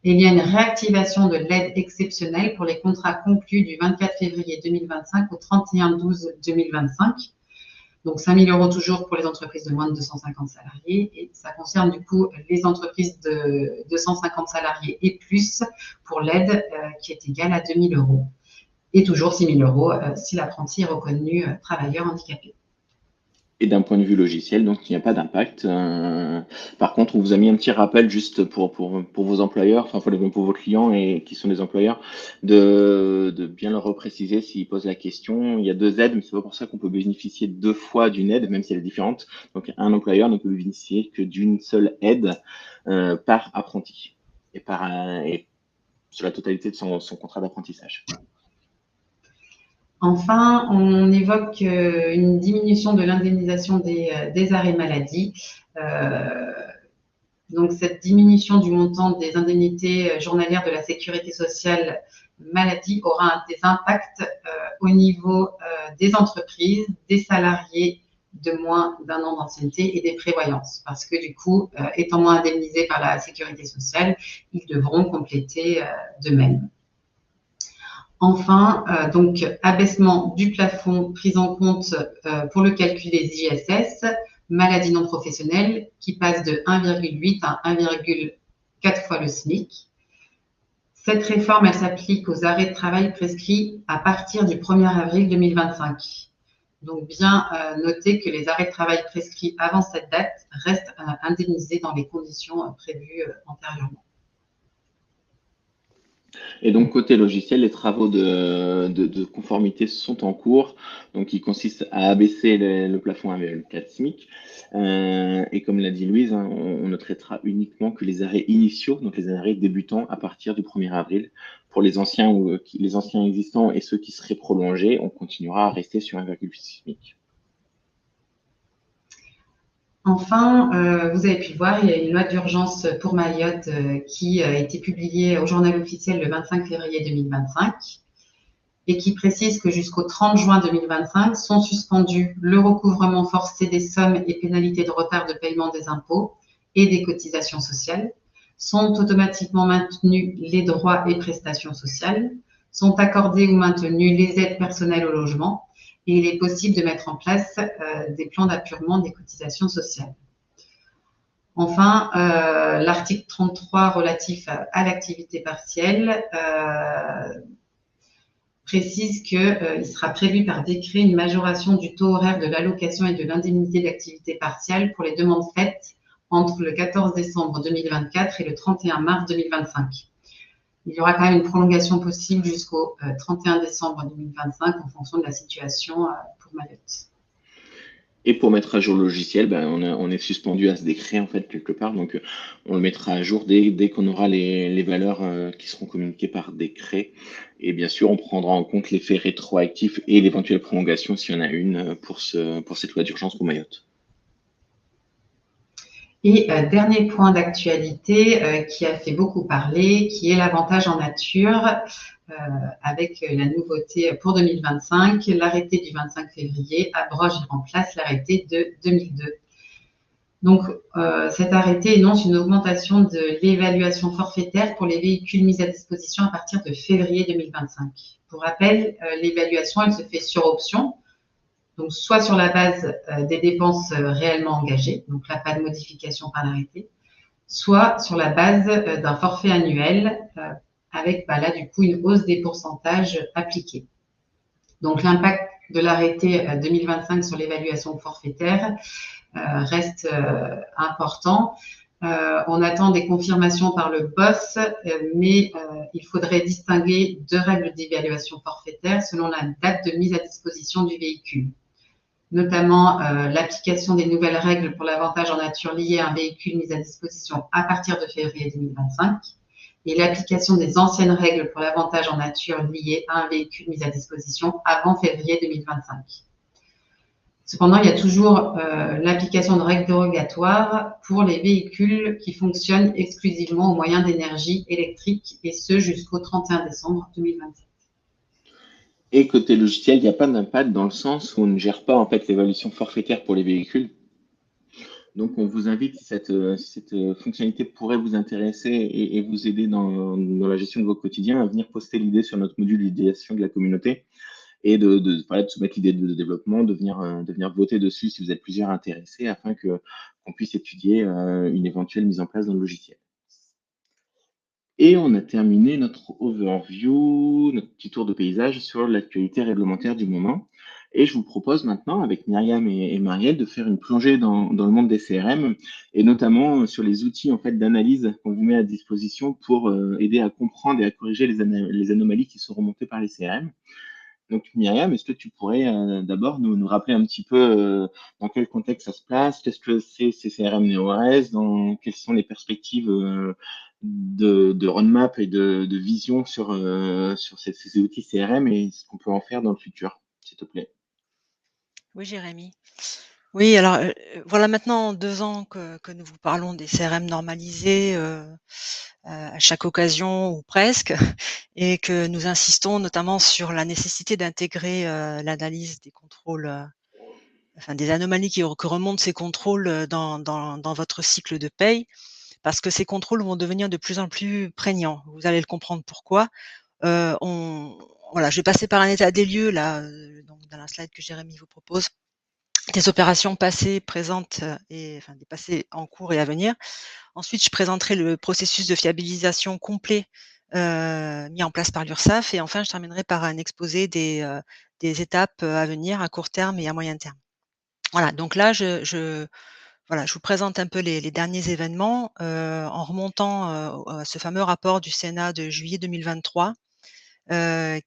Et il y a une réactivation de l'aide exceptionnelle pour les contrats conclus du 24 février 2025 au 31/12/2025. Donc, 5 000 € toujours pour les entreprises de moins de 250 salariés. Et ça concerne du coup les entreprises de 250 salariés et plus pour l'aide qui est égale à 2 000 €. Et toujours 6 000 € si l'apprenti est reconnu travailleur handicapé. Et d'un point de vue logiciel, donc il n'y a pas d'impact. Par contre, on vous a mis un petit rappel juste pour vos employeurs, enfin pour vos clients et qui sont des employeurs, de bien leur repréciser s'ils posent la question. Il y a 2 aides, mais c'est pas pour ça qu'on peut bénéficier 2 fois d'une aide, même si elle est différente. Donc un employeur ne peut bénéficier que d'une seule aide par apprenti et sur la totalité de son contrat d'apprentissage. Enfin, on évoque une diminution de l'indemnisation des arrêts maladie. Donc, cette diminution du montant des indemnités journalières de la sécurité sociale maladie aura des impacts au niveau des entreprises, des salariés de moins d'1 an d'ancienneté et des prévoyances. Parce que du coup, étant moins indemnisés par la sécurité sociale, ils devront compléter d'eux-mêmes. Enfin, donc, abaissement du plafond pris en compte pour le calcul des ISS, maladie non professionnelle, qui passe de 1,8 à 1,4 fois le SMIC. Cette réforme, elle s'applique aux arrêts de travail prescrits à partir du 1er avril 2025. Donc, bien noter que les arrêts de travail prescrits avant cette date restent indemnisés dans les conditions prévues antérieurement. Et donc, côté logiciel, les travaux de conformité sont en cours. Donc, ils consistent à abaisser le plafond à 1,4 SMIC. Et comme l'a dit Louise, hein, on ne traitera uniquement que les arrêts initiaux, donc les arrêts débutants à partir du 1er avril. Pour les anciens existants et ceux qui seraient prolongés, on continuera à rester sur 1,8 SMIC. Enfin, vous avez pu voir, il y a une loi d'urgence pour Mayotte qui a été publiée au journal officiel le 25 février 2025 et qui précise que jusqu'au 30 juin 2025 sont suspendus le recouvrement forcé des sommes et pénalités de retard de paiement des impôts et des cotisations sociales, sont automatiquement maintenus les droits et prestations sociales, sont accordés ou maintenus les aides personnelles au logement, et il est possible de mettre en place des plans d'appurement des cotisations sociales. Enfin, l'article 33 relatif à l'activité partielle précise qu'il sera prévu par décret une majoration du taux horaire de l'allocation et de l'indemnité d'activité partielle pour les demandes faites entre le 14 décembre 2024 et le 31 mars 2025. Il y aura quand même une prolongation possible jusqu'au 31 décembre 2025 en fonction de la situation pour Mayotte. Et pour mettre à jour le logiciel, ben, on est suspendu à ce décret en fait quelque part, donc on le mettra à jour dès qu'on aura les valeurs qui seront communiquées par décret. Et bien sûr, on prendra en compte l'effet rétroactif et l'éventuelle prolongation s'il y en a une pour cette loi d'urgence pour Mayotte. Et dernier point d'actualité qui a fait beaucoup parler, qui est l'avantage en nature, avec la nouveauté pour 2025, l'arrêté du 25 février abroge et remplace l'arrêté de 2002. Donc, cet arrêté énonce une augmentation de l'évaluation forfaitaire pour les véhicules mis à disposition à partir de février 2025. Pour rappel, l'évaluation, elle se fait sur option, donc soit sur la base des dépenses réellement engagées, donc là, pas de modification par l'arrêté, soit sur la base d'un forfait annuel avec là, du coup, une hausse des pourcentages appliqués. Donc, l'impact de l'arrêté 2025 sur l'évaluation forfaitaire reste important. On attend des confirmations par le BOSS, mais il faudrait distinguer deux règles d'évaluation forfaitaire selon la date de mise à disposition du véhicule, notamment l'application des nouvelles règles pour l'avantage en nature lié à un véhicule mis à disposition à partir de février 2025 et l'application des anciennes règles pour l'avantage en nature lié à un véhicule mis à disposition avant février 2025. Cependant, il y a toujours l'application de règles dérogatoires pour les véhicules qui fonctionnent exclusivement au moyen d'énergie électrique, et ce jusqu'au 31 décembre 2027. Et côté logiciel, il n'y a pas d'impact dans le sens où on ne gère pas en fait l'évaluation forfaitaire pour les véhicules. Donc, on vous invite, si cette fonctionnalité pourrait vous intéresser et vous aider dans la gestion de vos quotidiens, à venir poster l'idée sur notre module d'idéation de la communauté et de soumettre l'idée de développement, de venir voter dessus si vous êtes plusieurs intéressés afin qu'on puisse étudier une éventuelle mise en place dans le logiciel. Et on a terminé notre overview, notre petit tour de paysage sur l'actualité réglementaire du moment. Et je vous propose maintenant, avec Myriam et Marielle, de faire une plongée dans le monde des CRM, et notamment sur les outils en fait d'analyse qu'on vous met à disposition pour aider à comprendre et à corriger les anomalies qui sont remontées par les CRM. Donc Myriam, est-ce que tu pourrais d'abord nous rappeler un petit peu dans quel contexte ça se place, qu'est-ce que c'est ces CRM NeoRes, quelles sont les perspectives de roadmap et de vision sur ces outils CRM et ce qu'on peut en faire dans le futur, s'il te plaît. Oui, Jérémy. Oui, alors voilà maintenant 2 ans que nous vous parlons des CRM normalisés à chaque occasion ou presque, et que nous insistons notamment sur la nécessité d'intégrer l'analyse des contrôles, enfin des anomalies que remontent ces contrôles dans votre cycle de paye, parce que ces contrôles vont devenir de plus en plus prégnants. Vous allez le comprendre pourquoi. Voilà, je vais passer par un état des lieux là, donc dans la slide que Jérémy vous propose, des opérations passées, présentes et enfin des passées en cours et à venir. Ensuite, je présenterai le processus de fiabilisation complet mis en place par l'URSSAF, et enfin je terminerai par un exposé des étapes à venir à court terme et à moyen terme. Voilà, donc là voilà, je vous présente un peu les derniers événements en remontant à ce fameux rapport du Sénat de juillet 2023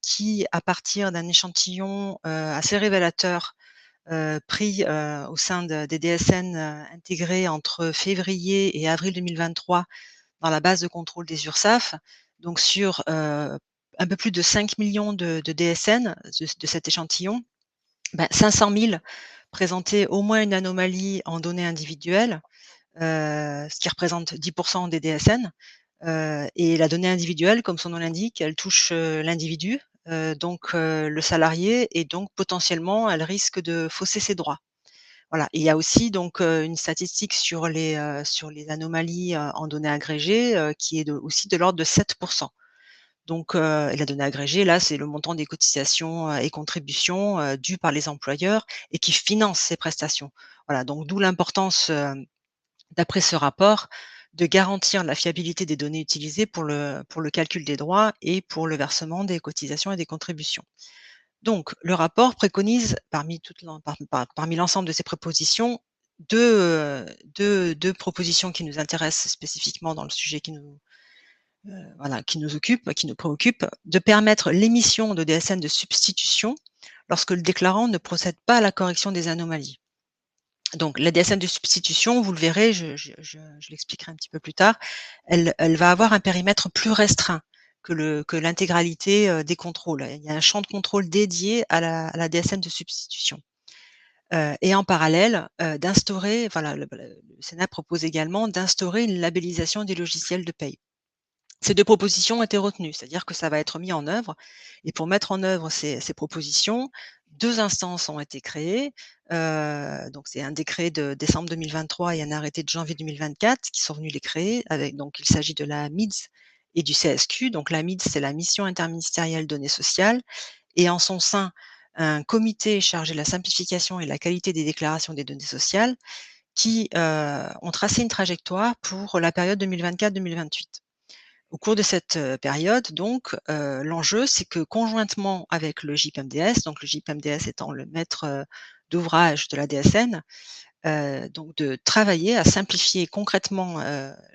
qui, à partir d'un échantillon assez révélateur pris au sein des DSN intégrés entre février et avril 2023 dans la base de contrôle des URSSAF, donc sur un peu plus de 5 millions de DSN de cet échantillon, 500 000 présentaient au moins une anomalie en données individuelles, ce qui représente 10% des DSN. Et la donnée individuelle, comme son nom l'indique, elle touche l'individu, donc le salarié, et donc potentiellement, elle risque de fausser ses droits. Voilà, et il y a aussi donc une statistique sur les anomalies en données agrégées qui est aussi de l'ordre de 7%. Donc et la donnée agrégée, là, c'est le montant des cotisations et contributions dues par les employeurs et qui financent ces prestations. Voilà, donc d'où l'importance, d'après ce rapport, de garantir la fiabilité des données utilisées pour le calcul des droits et pour le versement des cotisations et des contributions. Donc le rapport préconise parmi l'ensemble de ces propositions, deux propositions qui nous intéressent spécifiquement dans le sujet qui nous occupe, qui nous préoccupe, de permettre l'émission de DSN de substitution lorsque le déclarant ne procède pas à la correction des anomalies. Donc la DSN de substitution, vous le verrez, je l'expliquerai un petit peu plus tard, elle va avoir un périmètre plus restreint que l'intégralité des contrôles. Il y a un champ de contrôle dédié à la DSN de substitution. Et en parallèle, d'instaurer, voilà, le Sénat propose également d'instaurer une labellisation des logiciels de paie. Ces 2 propositions ont été retenues, c'est-à-dire que ça va être mis en œuvre et pour mettre en œuvre ces propositions, 2 instances ont été créées. Donc c'est un décret de décembre 2023 et un arrêté de janvier 2024 qui sont venus les créer avec, donc il s'agit de la MIDS et du CSQ. Donc la MIDS, c'est la mission interministérielle données sociales et en son sein, un comité chargé de la simplification et la qualité des déclarations des données sociales qui, ont tracé une trajectoire pour la période 2024-2028. Au cours de cette, période donc, l'enjeu, c'est que conjointement avec le JIP-MDS, donc le JIP-MDS étant le maître, d'ouvrage de la DSN, donc de travailler à simplifier concrètement,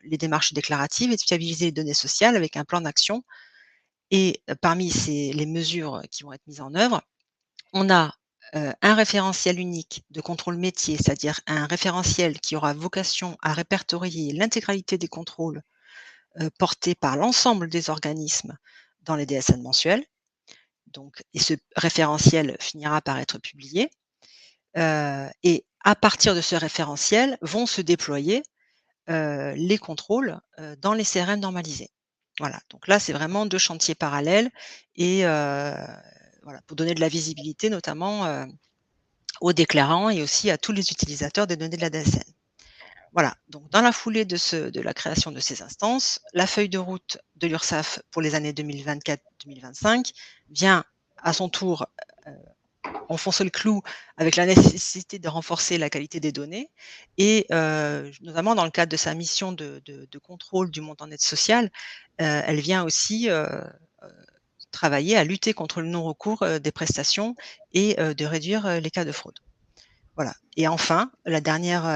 les démarches déclaratives et de fiabiliser les données sociales avec un plan d'action et parmi les mesures qui vont être mises en œuvre, on a, un référentiel unique de contrôle métier, c'est-à-dire un référentiel qui aura vocation à répertorier l'intégralité des contrôles porté par l'ensemble des organismes dans les DSN mensuels. Donc, et ce référentiel finira par être publié. Et à partir de ce référentiel vont se déployer les contrôles dans les CRM normalisés. Voilà, donc là, c'est vraiment 2 chantiers parallèles et voilà, pour donner de la visibilité notamment aux déclarants et aussi à tous les utilisateurs des données de la DSN. Voilà, donc dans la foulée de la création de ces instances, la feuille de route de l'URSSAF pour les années 2024-2025 vient à son tour enfoncer le clou avec la nécessité de renforcer la qualité des données et notamment dans le cadre de sa mission de contrôle du montant net social, elle vient aussi travailler à lutter contre le non-recours des prestations et de réduire les cas de fraude. Voilà, et enfin, la dernière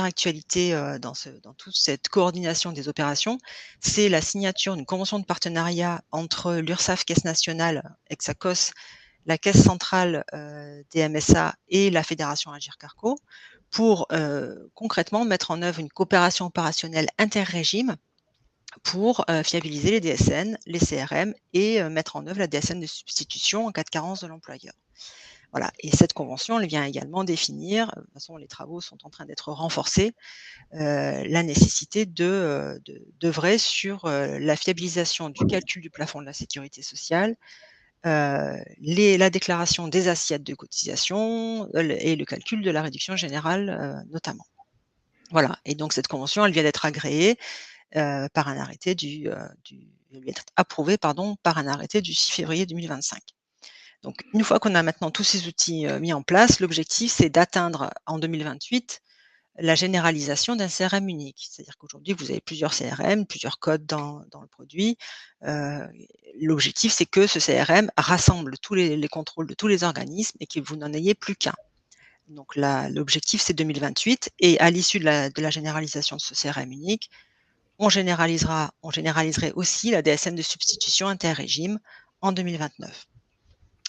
actualité, dans toute cette coordination des opérations, c'est la signature d'une convention de partenariat entre l'URSSAF Caisse nationale, Hexacos, la Caisse centrale, des MSA et la Fédération Agir Carco pour, concrètement mettre en œuvre une coopération opérationnelle interrégimes pour, fiabiliser les DSN, les CRM et mettre en œuvre la DSN de substitution en cas de carence de l'employeur. Voilà, et cette convention, elle vient également définir, de toute façon les travaux sont en train d'être renforcés, la nécessité d'œuvrer sur, la fiabilisation du calcul du plafond de la sécurité sociale, la déclaration des assiettes de cotisation, et le calcul de la réduction générale, notamment. Voilà, et donc cette convention, elle vient d'être agréée, par un arrêté elle vient d'être approuvée, pardon, par un arrêté du 6 février 2025. Donc, une fois qu'on a maintenant tous ces outils mis en place, l'objectif, c'est d'atteindre en 2028 la généralisation d'un CRM unique. C'est-à-dire qu'aujourd'hui, vous avez plusieurs CRM, plusieurs codes dans le produit. L'objectif, c'est que ce CRM rassemble tous les contrôles de tous les organismes et que vous n'en ayez plus qu'un. Donc là, l'objectif, c'est 2028 et à l'issue de la généralisation de ce CRM unique, on généraliserait aussi la DSN de substitution interrégime en 2029.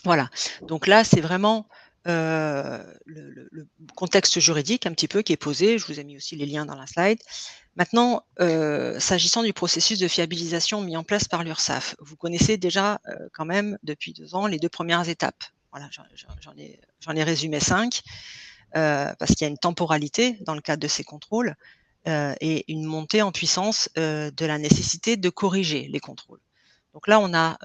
Voilà, donc là, c'est vraiment, le contexte juridique un petit peu qui est posé. Je vous ai mis aussi les liens dans la slide. Maintenant, s'agissant du processus de fiabilisation mis en place par l'URSSAF, vous connaissez déjà, quand même depuis 2 ans les 2 premières étapes. Voilà, j'en ai résumé 5, parce qu'il y a une temporalité dans le cadre de ces contrôles, et une montée en puissance, de la nécessité de corriger les contrôles. Donc là, on a,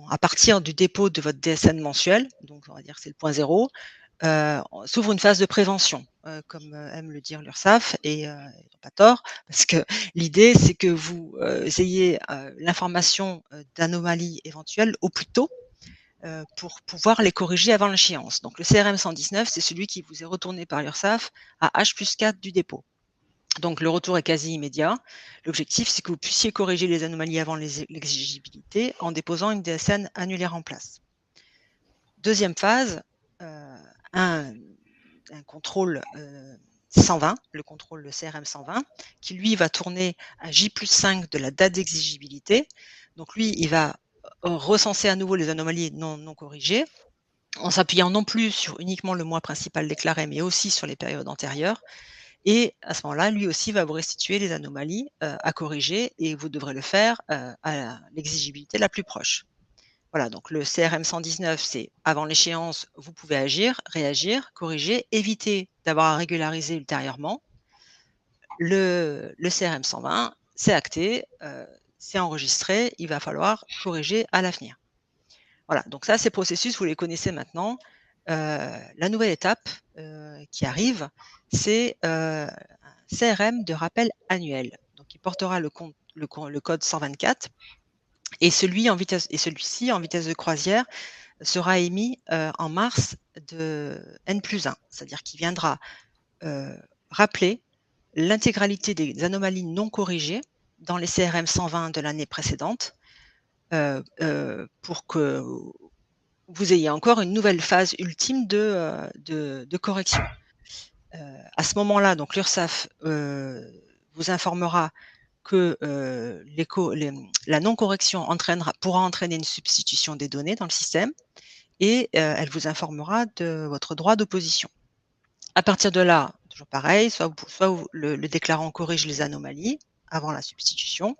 à partir du dépôt de votre DSN mensuel, donc on va dire que c'est le point 0, s'ouvre une phase de prévention, comme aime le dire l'URSSAF et ils n'ont pas tort, parce que l'idée c'est que vous ayez l'information d'anomalies éventuelles au plus tôt pour pouvoir les corriger avant l'échéance. Donc le CRM 119, c'est celui qui vous est retourné par l'URSSAF à H+4 du dépôt. Donc le retour est quasi immédiat. L'objectif, c'est que vous puissiez corriger les anomalies avant l'exigibilité en déposant une DSN annulaire en place. Deuxième phase, un contrôle 120, le contrôle CRM 120, qui lui va tourner à J+5 de la date d'exigibilité. Donc lui, il va recenser à nouveau les anomalies non corrigées, en s'appuyant non plus sur uniquement le mois principal déclaré, mais aussi sur les périodes antérieures. Et à ce moment-là, lui aussi va vous restituer les anomalies à corriger et vous devrez le faire à l'exigibilité la plus proche. Voilà, donc le CRM 119, c'est avant l'échéance, vous pouvez agir, réagir, corriger, éviter d'avoir à régulariser ultérieurement. Le CRM 120, c'est acté, c'est enregistré, il va falloir corriger à l'avenir. Voilà, donc ça, ces processus, vous les connaissez maintenant. La nouvelle étape qui arrive, c'est un CRM de rappel annuel. Donc, il portera le code 124 et celui-ci en vitesse de croisière sera émis en mars de N+1, c'est-à-dire qu'il viendra rappeler l'intégralité des anomalies non corrigées dans les CRM 120 de l'année précédente pour que vous ayez encore une nouvelle phase ultime de correction. À ce moment-là, donc l'URSSAF vous informera que la non-correction pourra entraîner une substitution des données dans le système et elle vous informera de votre droit d'opposition. À partir de là, toujours pareil, soit le déclarant corrige les anomalies avant la substitution,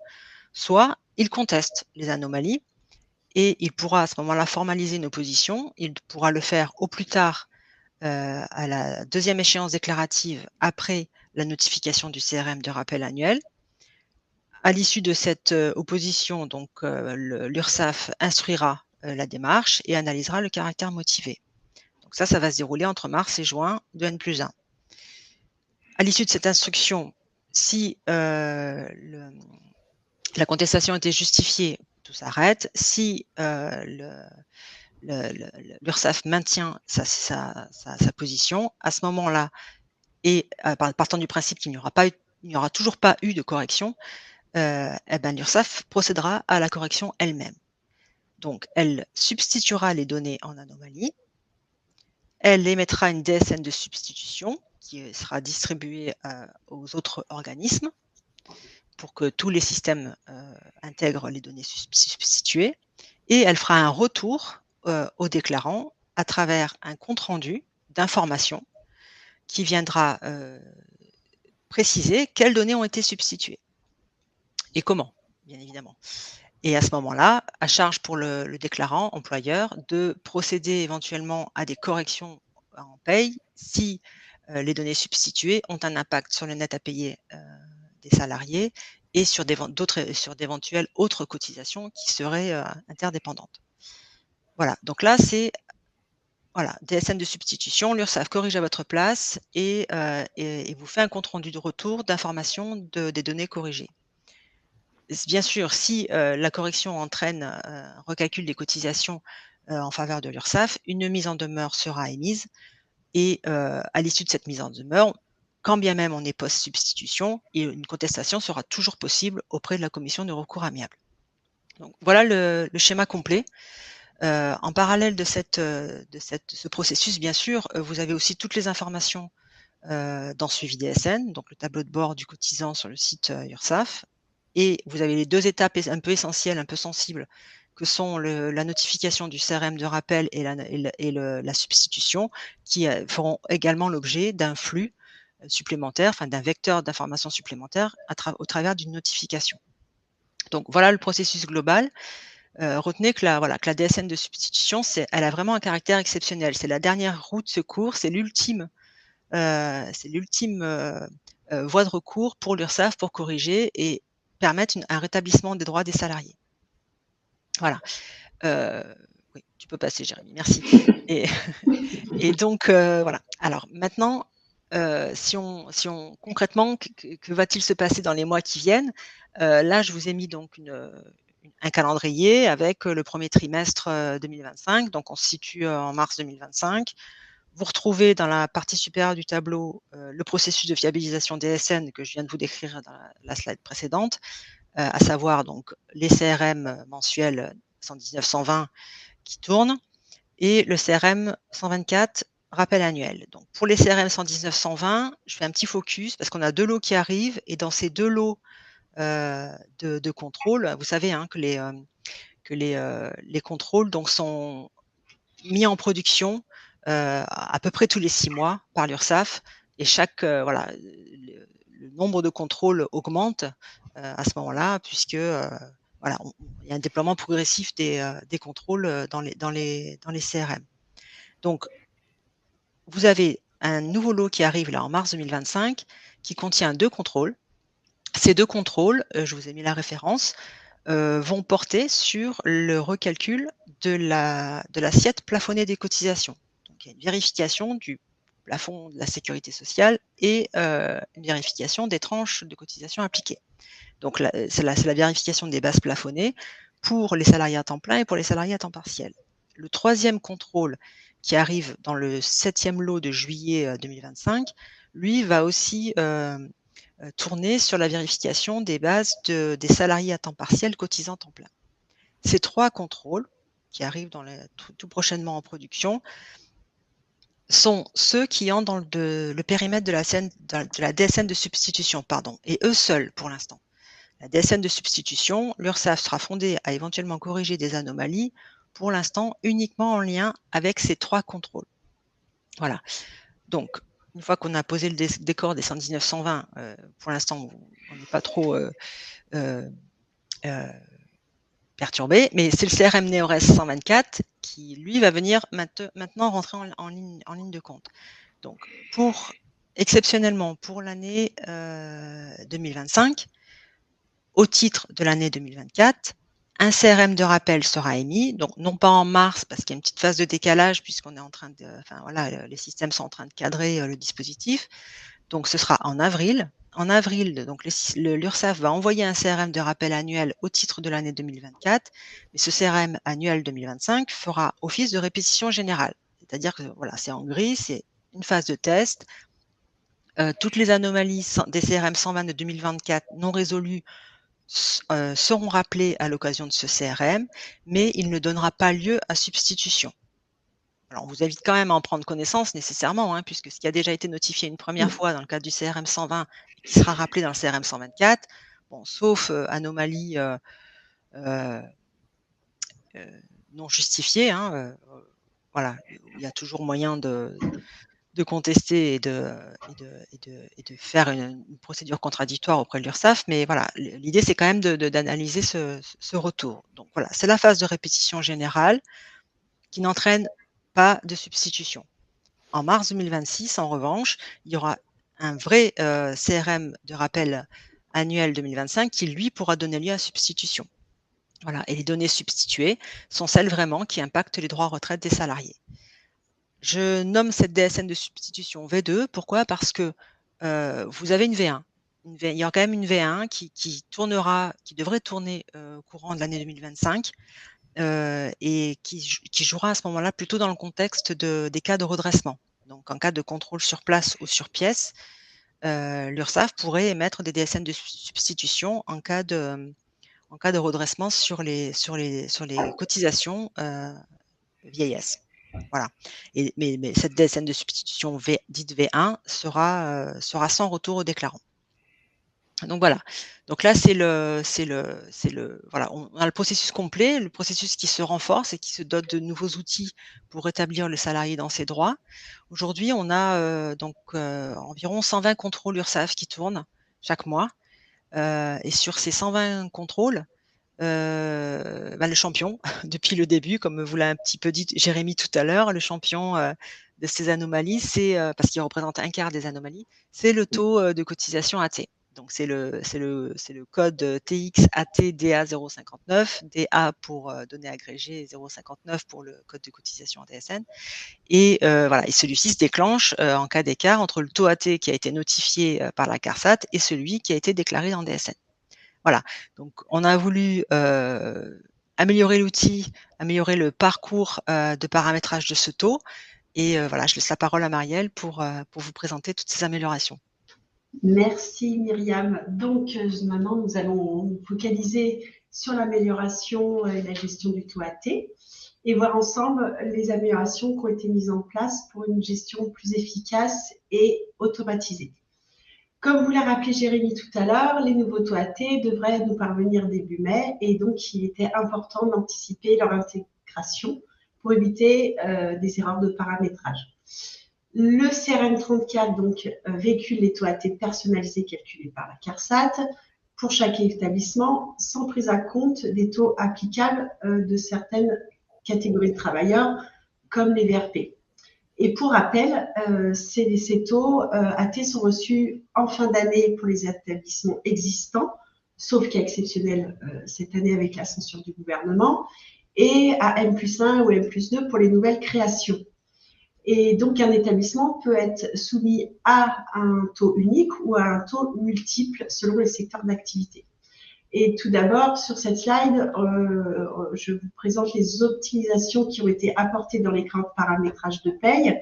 soit il conteste les anomalies et il pourra à ce moment-là formaliser une opposition. Il pourra le faire au plus tard à la deuxième échéance déclarative après la notification du CRM de rappel annuel. À l'issue de cette opposition, donc l'URSSAF instruira la démarche et analysera le caractère motivé. Donc ça va se dérouler entre mars et juin de N+1. À l'issue de cette instruction, si la contestation était justifiée, tout s'arrête. Si l'URSSAF maintient sa position, à ce moment-là, et partant du principe qu'il n'y aura toujours pas eu de correction, l'URSSAF procédera à la correction elle-même. Donc, elle substituera les données en anomalie, elle émettra une DSN de substitution qui sera distribuée aux autres organismes pour que tous les systèmes intègrent les données substituées, et elle fera un retour au déclarant à travers un compte-rendu d'information qui viendra préciser quelles données ont été substituées et comment, bien évidemment. Et à ce moment-là, à charge pour le déclarant employeur de procéder éventuellement à des corrections en paye si les données substituées ont un impact sur le net à payer des salariés et sur d'éventuelles autres cotisations qui seraient interdépendantes. Voilà, donc là, c'est DSN de substitution, l'URSSAF corrige à votre place et vous fait un compte-rendu de retour d'information des données corrigées. Bien sûr, si la correction entraîne un recalcul des cotisations en faveur de l'URSSAF, une mise en demeure sera émise et à l'issue de cette mise en demeure, quand bien même on est post-substitution, une contestation sera toujours possible auprès de la commission de recours amiable. Donc, voilà le schéma complet. En parallèle de ce processus, bien sûr, vous avez aussi toutes les informations dans Suivi DSN, donc le tableau de bord du cotisant sur le site URSSAF, et vous avez les deux étapes un peu essentielles, un peu sensibles, que sont la notification du CRM de rappel et la substitution, qui feront également l'objet d'un flux supplémentaire, enfin d'un vecteur d'information supplémentaire au travers d'une notification. Donc voilà le processus global. Retenez que la DSN de substitution, elle a vraiment un caractère exceptionnel. C'est la dernière roue de secours, c'est l'ultime voie de recours pour l'URSSAF pour corriger et permettre un rétablissement des droits des salariés. Voilà. Oui, tu peux passer, Jérémy, merci. Et donc, voilà. Alors maintenant, si on concrètement, que va-t-il se passer dans les mois qui viennent? Là, je vous ai mis donc un calendrier avec le premier trimestre 2025, donc on se situe en mars 2025. Vous retrouvez dans la partie supérieure du tableau le processus de fiabilisation DSN que je viens de vous décrire dans la slide précédente, à savoir donc les CRM mensuels 119-120 qui tournent et le CRM 124 rappel annuel. Donc pour les CRM 119-120, je fais un petit focus parce qu'on a 2 lots qui arrivent et dans ces 2 lots de contrôle, vous savez que les contrôles donc sont mis en production à peu près tous les 6 mois par l'URSSAF et le nombre de contrôles augmente à ce moment-là puisque voilà, il y a un déploiement progressif des contrôles dans les CRM. Donc, vous avez un nouveau lot qui arrive là en mars 2025 qui contient 2 contrôles. Ces 2 contrôles, je vous ai mis la référence, vont porter sur le recalcul de l'assiette plafonnée des cotisations. Donc il y a une vérification du plafond de la sécurité sociale et une vérification des tranches de cotisation appliquées. Donc c'est la vérification des bases plafonnées pour les salariés à temps plein et pour les salariés à temps partiel. Le 3e contrôle qui arrive dans le 7e lot de juillet 2025, lui va aussi tourner sur la vérification des bases des salariés à temps partiel cotisant temps plein. Ces 3 contrôles qui arrivent tout prochainement en production sont ceux qui entrent dans le périmètre de la DSN de substitution, pardon, et eux seuls pour l'instant. La DSN de substitution, l'URSSAF sera fondée à éventuellement corriger des anomalies, pour l'instant uniquement en lien avec ces 3 contrôles. Voilà. Donc, une fois qu'on a posé le décor des 119-120, pour l'instant, on n'est pas trop perturbé, mais c'est le CRM NeoRes 124 qui, lui, va venir maintenant rentrer en ligne de compte. Donc, exceptionnellement, pour l'année 2025, au titre de l'année 2024, un CRM de rappel sera émis, donc non pas en mars, parce qu'il y a une petite phase de décalage, puisqu'on est en train de, enfin voilà, les systèmes sont en train de cadrer le dispositif. Donc ce sera en avril. En avril, donc l'URSSAF va envoyer un CRM de rappel annuel au titre de l'année 2024, mais ce CRM annuel 2025 fera office de répétition générale. C'est-à-dire que voilà, c'est en gris, c'est une phase de test. Toutes les anomalies des CRM 120 de 2024 non résolues seront rappelés à l'occasion de ce CRM, mais il ne donnera pas lieu à substitution. Alors, on vous invite quand même à en prendre connaissance nécessairement, hein, puisque ce qui a déjà été notifié une première fois dans le cadre du CRM 120 qui sera rappelé dans le CRM 124, bon, sauf anomalie non justifiée, hein, voilà, il y a toujours moyen de contester et de faire une procédure contradictoire auprès de l'URSSAF, mais voilà, l'idée c'est quand même d'analyser ce retour. Donc voilà, c'est la phase de répétition générale qui n'entraîne pas de substitution. En mars 2026, en revanche, il y aura un vrai CRM de rappel annuel 2025 qui, lui, pourra donner lieu à substitution. Voilà, et les données substituées sont celles vraiment qui impactent les droits à retraite des salariés. Je nomme cette DSN de substitution V2. Pourquoi? Parce que vous avez une V1. Il y aura quand même une V1 qui devrait tourner au courant de l'année 2025 et qui jouera à ce moment-là plutôt dans le contexte des cas de redressement. Donc, en cas de contrôle sur place ou sur pièce, l'URSSAF pourrait émettre des DSN de substitution en cas de redressement sur les cotisations vieillesse. Voilà. Mais cette DSN de substitution dite V1 sera sans retour au déclarant. Donc voilà. Donc là, voilà, on a le processus complet, le processus qui se renforce et qui se dote de nouveaux outils pour rétablir le salarié dans ses droits. Aujourd'hui, on a environ 120 contrôles URSSAF qui tournent chaque mois. Et sur ces 120 contrôles, le champion depuis le début, comme vous l'a un petit peu dit Jérémy tout à l'heure, le champion de ces anomalies, c'est parce qu'il représente un quart des anomalies, c'est le taux de cotisation AT. Donc c'est le code TX AT DA 059, DA pour données agrégées, 059 pour le code de cotisation en DSN. Et voilà, et celui-ci se déclenche en cas d'écart entre le taux AT qui a été notifié par la CARSAT et celui qui a été déclaré en DSN. Voilà, donc on a voulu améliorer l'outil, améliorer le parcours de paramétrage de ce taux. Et voilà, je laisse la parole à Marielle pour vous présenter toutes ces améliorations. Merci Myriam. Donc maintenant, nous allons nous focaliser sur l'amélioration et la gestion du taux AT et voir ensemble les améliorations qui ont été mises en place pour une gestion plus efficace et automatisée. Comme vous l'a rappelé Jérémy tout à l'heure, les nouveaux taux AT devraient nous parvenir début mai et donc il était important d'anticiper leur intégration pour éviter des erreurs de paramétrage. Le CRM 34 donc véhicule les taux AT personnalisés calculés par la CARSAT. pour chaque établissement, sans prise en compte des taux applicables de certaines catégories de travailleurs, comme les VRP. Et pour rappel, ces taux AT sont reçus en fin d'année pour les établissements existants, sauf cas exceptionnel cette année avec la censure du gouvernement, et à M+1 ou M+2 pour les nouvelles créations. Et donc, un établissement peut être soumis à un taux unique ou à un taux multiple selon les secteurs d'activité. Et tout d'abord, sur cette slide, je vous présente les optimisations qui ont été apportées dans l'écran de paramétrage de paye,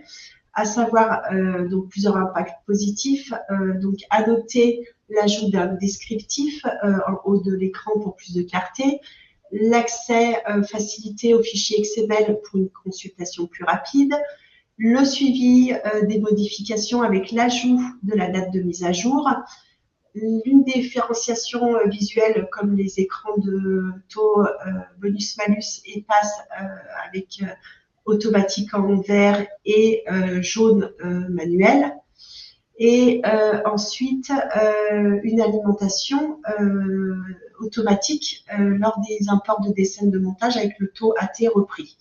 à savoir donc plusieurs impacts positifs. Donc, adopter l'ajout d'un descriptif en haut de l'écran pour plus de clarté, l'accès facilité aux fichiers XML pour une consultation plus rapide, le suivi des modifications avec l'ajout de la date de mise à jour, une différenciation visuelle comme les écrans de taux bonus-malus et passe avec automatique en vert et jaune manuel. Et ensuite, une alimentation automatique lors des imports de des scènes de montage avec le taux AT repris.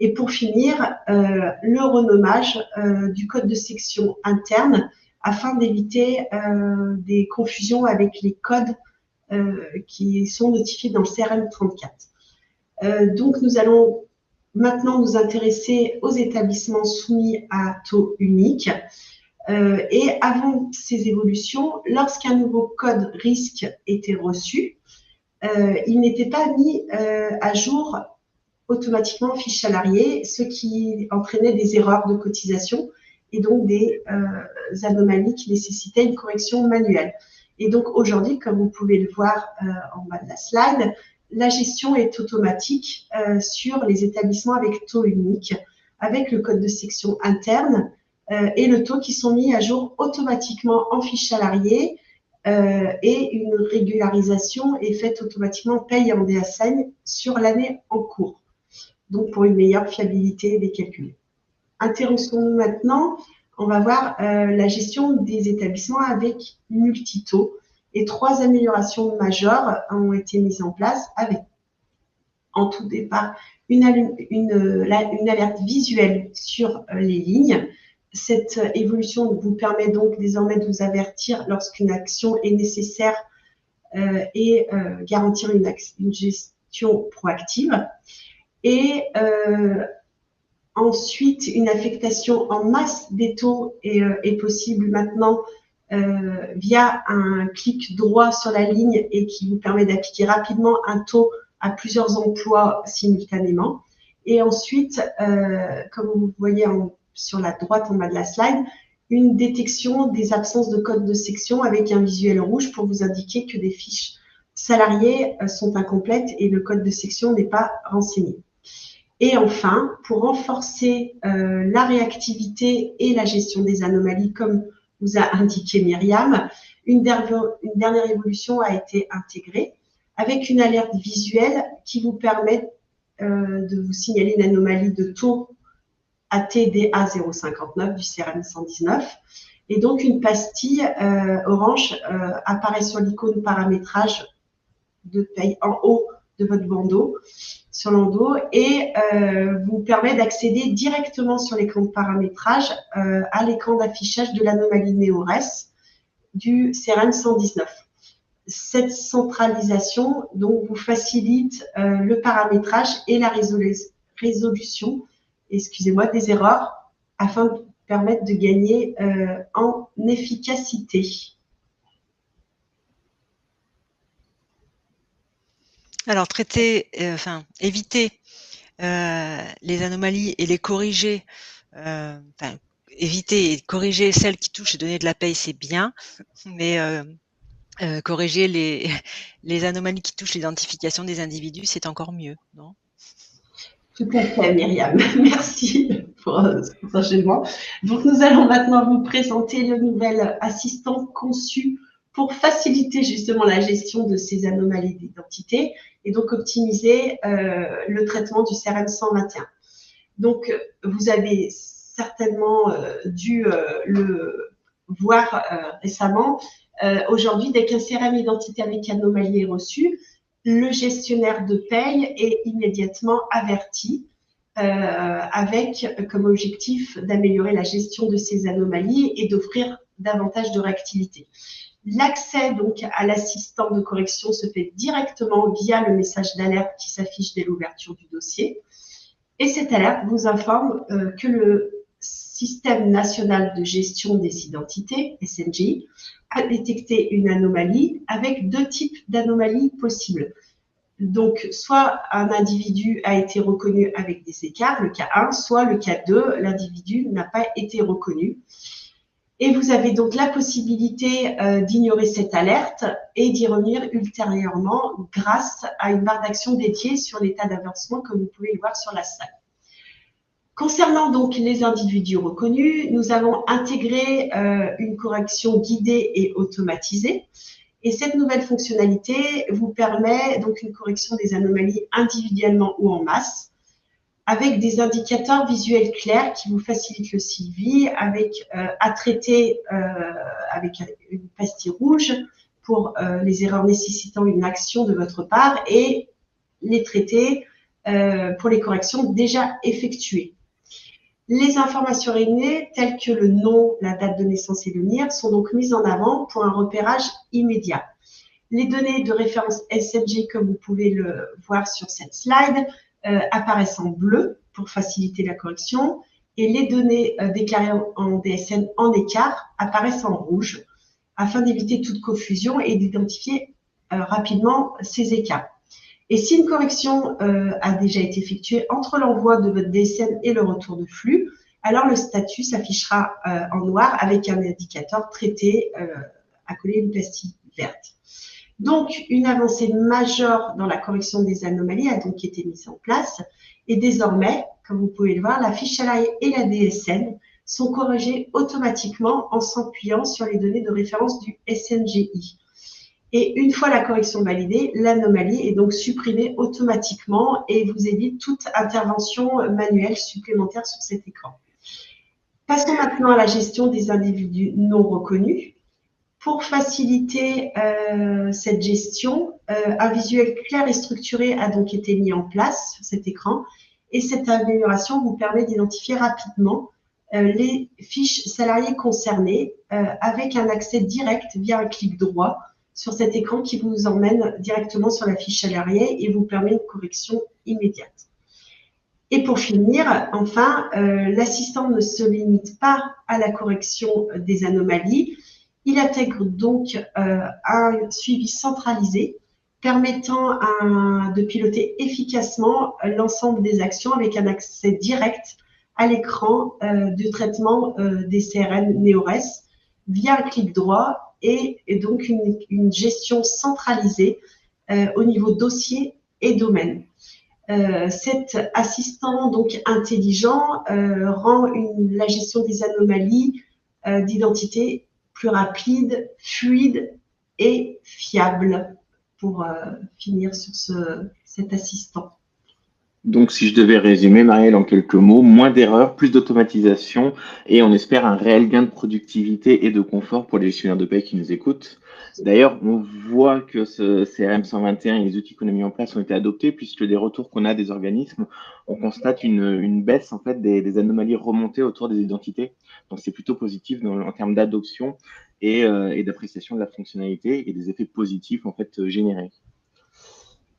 Et pour finir, le renommage du code de section interne afin d'éviter des confusions avec les codes qui sont notifiés dans le CRM 34. Donc, nous allons maintenant nous intéresser aux établissements soumis à taux unique. Et avant ces évolutions, lorsqu'un nouveau code risque était reçu, il n'était pas mis à jour automatiquement en fiche salariée, ce qui entraînait des erreurs de cotisation et donc des anomalies qui nécessitaient une correction manuelle. Et donc aujourd'hui, comme vous pouvez le voir en bas de la slide, la gestion est automatique sur les établissements avec taux unique, avec le code de section interne et le taux qui sont mis à jour automatiquement en fiche salariée et une régularisation est faite automatiquement en paye en DA5 sur l'année en cours, donc pour une meilleure fiabilité des calculs. Intéressons-nous maintenant, on va voir la gestion des établissements avec multitaux et 3 améliorations majeures ont été mises en place avec, en tout départ, une alerte visuelle sur les lignes. Cette évolution vous permet donc désormais de vous avertir lorsqu'une action est nécessaire et garantir une gestion proactive. Et ensuite, une affectation en masse des taux est possible maintenant via un clic droit sur la ligne et qui vous permet d'appliquer rapidement un taux à plusieurs emplois simultanément. Et ensuite, comme vous voyez sur la droite en bas de la slide, une détection des absences de code de section avec un visuel rouge pour vous indiquer que des fiches salariées sont incomplètes et le code de section n'est pas renseigné. Et enfin, pour renforcer la réactivité et la gestion des anomalies, comme vous a indiqué Myriam, une dernière évolution a été intégrée avec une alerte visuelle qui vous permet de vous signaler une anomalie de taux ATDA 059 du CRM 119. Et donc, une pastille orange apparaît sur l'icône paramétrage de paye en haut de votre bandeau, sur l'endos, et vous permet d'accéder directement sur l'écran de paramétrage à l'écran d'affichage de l'anomalie NEORES du CRM 119. Cette centralisation donc, vous facilite le paramétrage et la résolution des erreurs afin de permettre de gagner en efficacité. Alors, éviter les anomalies et les corriger, éviter et corriger celles qui touchent les données de la paye, c'est bien, mais corriger les anomalies qui touchent l'identification des individus, c'est encore mieux, non? Tout à fait, Myriam. Merci pour cet enchaînement. Donc, nous allons maintenant vous présenter le nouvel assistant conçu pour faciliter justement la gestion de ces anomalies d'identité et donc optimiser le traitement du CRM 121. Donc, vous avez certainement dû le voir récemment. Aujourd'hui, dès qu'un CRM identité avec anomalie est reçu, le gestionnaire de paye est immédiatement averti avec comme objectif d'améliorer la gestion de ces anomalies et d'offrir davantage de réactivité. L'accès donc à l'assistant de correction se fait directement via le message d'alerte qui s'affiche dès l'ouverture du dossier. Et cette alerte vous informe que le Système national de gestion des identités, SNGI, a détecté une anomalie avec 2 types d'anomalies possibles. Donc, soit un individu a été reconnu avec des écarts, le cas 1, soit le cas 2, l'individu n'a pas été reconnu. Et vous avez donc la possibilité d'ignorer cette alerte et d'y revenir ultérieurement grâce à une barre d'action dédiée sur l'état d'avancement, comme vous pouvez le voir sur la salle. Concernant donc les individus reconnus, nous avons intégré une correction guidée et automatisée. Et cette nouvelle fonctionnalité vous permet donc une correction des anomalies individuellement ou en masse, avec des indicateurs visuels clairs qui vous facilitent le suivi, avec à traiter avec une pastille rouge pour les erreurs nécessitant une action de votre part et les traiter pour les corrections déjà effectuées. Les informations réunies, telles que le nom, la date de naissance et le NIR, sont donc mises en avant pour un repérage immédiat. Les données de référence SNG, comme vous pouvez le voir sur cette slide, apparaissent en bleu pour faciliter la correction et les données déclarées en DSN en écart apparaissent en rouge afin d'éviter toute confusion et d'identifier rapidement ces écarts. Et si une correction a déjà été effectuée entre l'envoi de votre DSN et le retour de flux, alors le statut s'affichera en noir avec un indicateur traité à coller une pastille verte. Donc, une avancée majeure dans la correction des anomalies a donc été mise en place. Et désormais, comme vous pouvez le voir, la fiche salarié et la DSN sont corrigées automatiquement en s'appuyant sur les données de référence du SNGI. Et une fois la correction validée, l'anomalie est donc supprimée automatiquement et vous évite toute intervention manuelle supplémentaire sur cet écran. Passons maintenant à la gestion des individus non reconnus. Pour faciliter cette gestion, un visuel clair et structuré a donc été mis en place sur cet écran et cette amélioration vous permet d'identifier rapidement les fiches salariés concernées avec un accès direct via un clic droit sur cet écran qui vous emmène directement sur la fiche salariée et vous permet une correction immédiate. Et pour finir, enfin, l'assistant ne se limite pas à la correction des anomalies. Il intègre donc un suivi centralisé permettant de piloter efficacement l'ensemble des actions avec un accès direct à l'écran de traitement des CRM NeoRes via un clic droit et donc une gestion centralisée au niveau dossier et domaine. Cet assistant donc intelligent rend la gestion des anomalies d'identité plus rapide, fluide et fiable pour finir sur cet assistant. Donc, si je devais résumer, Marielle, en quelques mots, moins d'erreurs, plus d'automatisation et on espère un réel gain de productivité et de confort pour les gestionnaires de paie qui nous écoutent. D'ailleurs, on voit que ce CRM 121 et les outils qu'on a mis en place ont été adoptés puisque des retours qu'on a des organismes, on constate une baisse en fait des anomalies remontées autour des identités. Donc, c'est plutôt positif en termes d'adoption et d'appréciation de la fonctionnalité et des effets positifs en fait générés.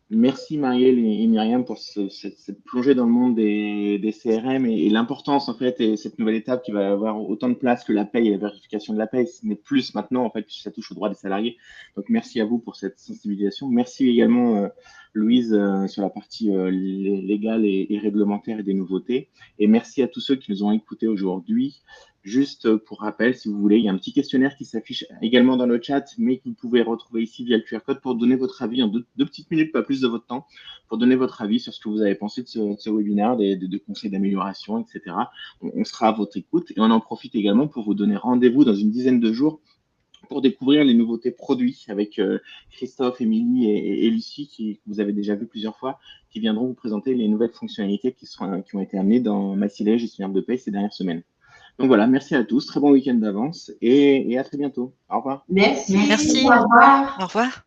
Merci Marielle et Myriam pour cette plongée dans le monde des CRM et l'importance en fait et cette nouvelle étape qui va avoir autant de place que la paye et la vérification de la paye, mais plus maintenant en fait puisque ça touche aux droits des salariés. Donc merci à vous pour cette sensibilisation. Merci également Louise sur la partie légale et réglementaire et des nouveautés. Et merci à tous ceux qui nous ont écoutés aujourd'hui. Juste pour rappel, si vous voulez, il y a un petit questionnaire qui s'affiche également dans le chat, mais que vous pouvez retrouver ici via le QR code pour donner votre avis en deux petites minutes, pas plus de votre temps, pour donner votre avis sur ce que vous avez pensé de ce webinaire, des conseils d'amélioration, etc. On sera à votre écoute et on en profite également pour vous donner rendez-vous dans une dizaine de jours pour découvrir les nouveautés produits avec Christophe, Émilie et Lucie, que vous avez déjà vu plusieurs fois, qui viendront vous présenter les nouvelles fonctionnalités qui ont été amenées dans Massilet, gestionnaire de paie ces dernières semaines. Donc voilà, merci à tous, très bon week-end d'avance et à très bientôt. Au revoir. Merci. Merci. Au revoir. Au revoir.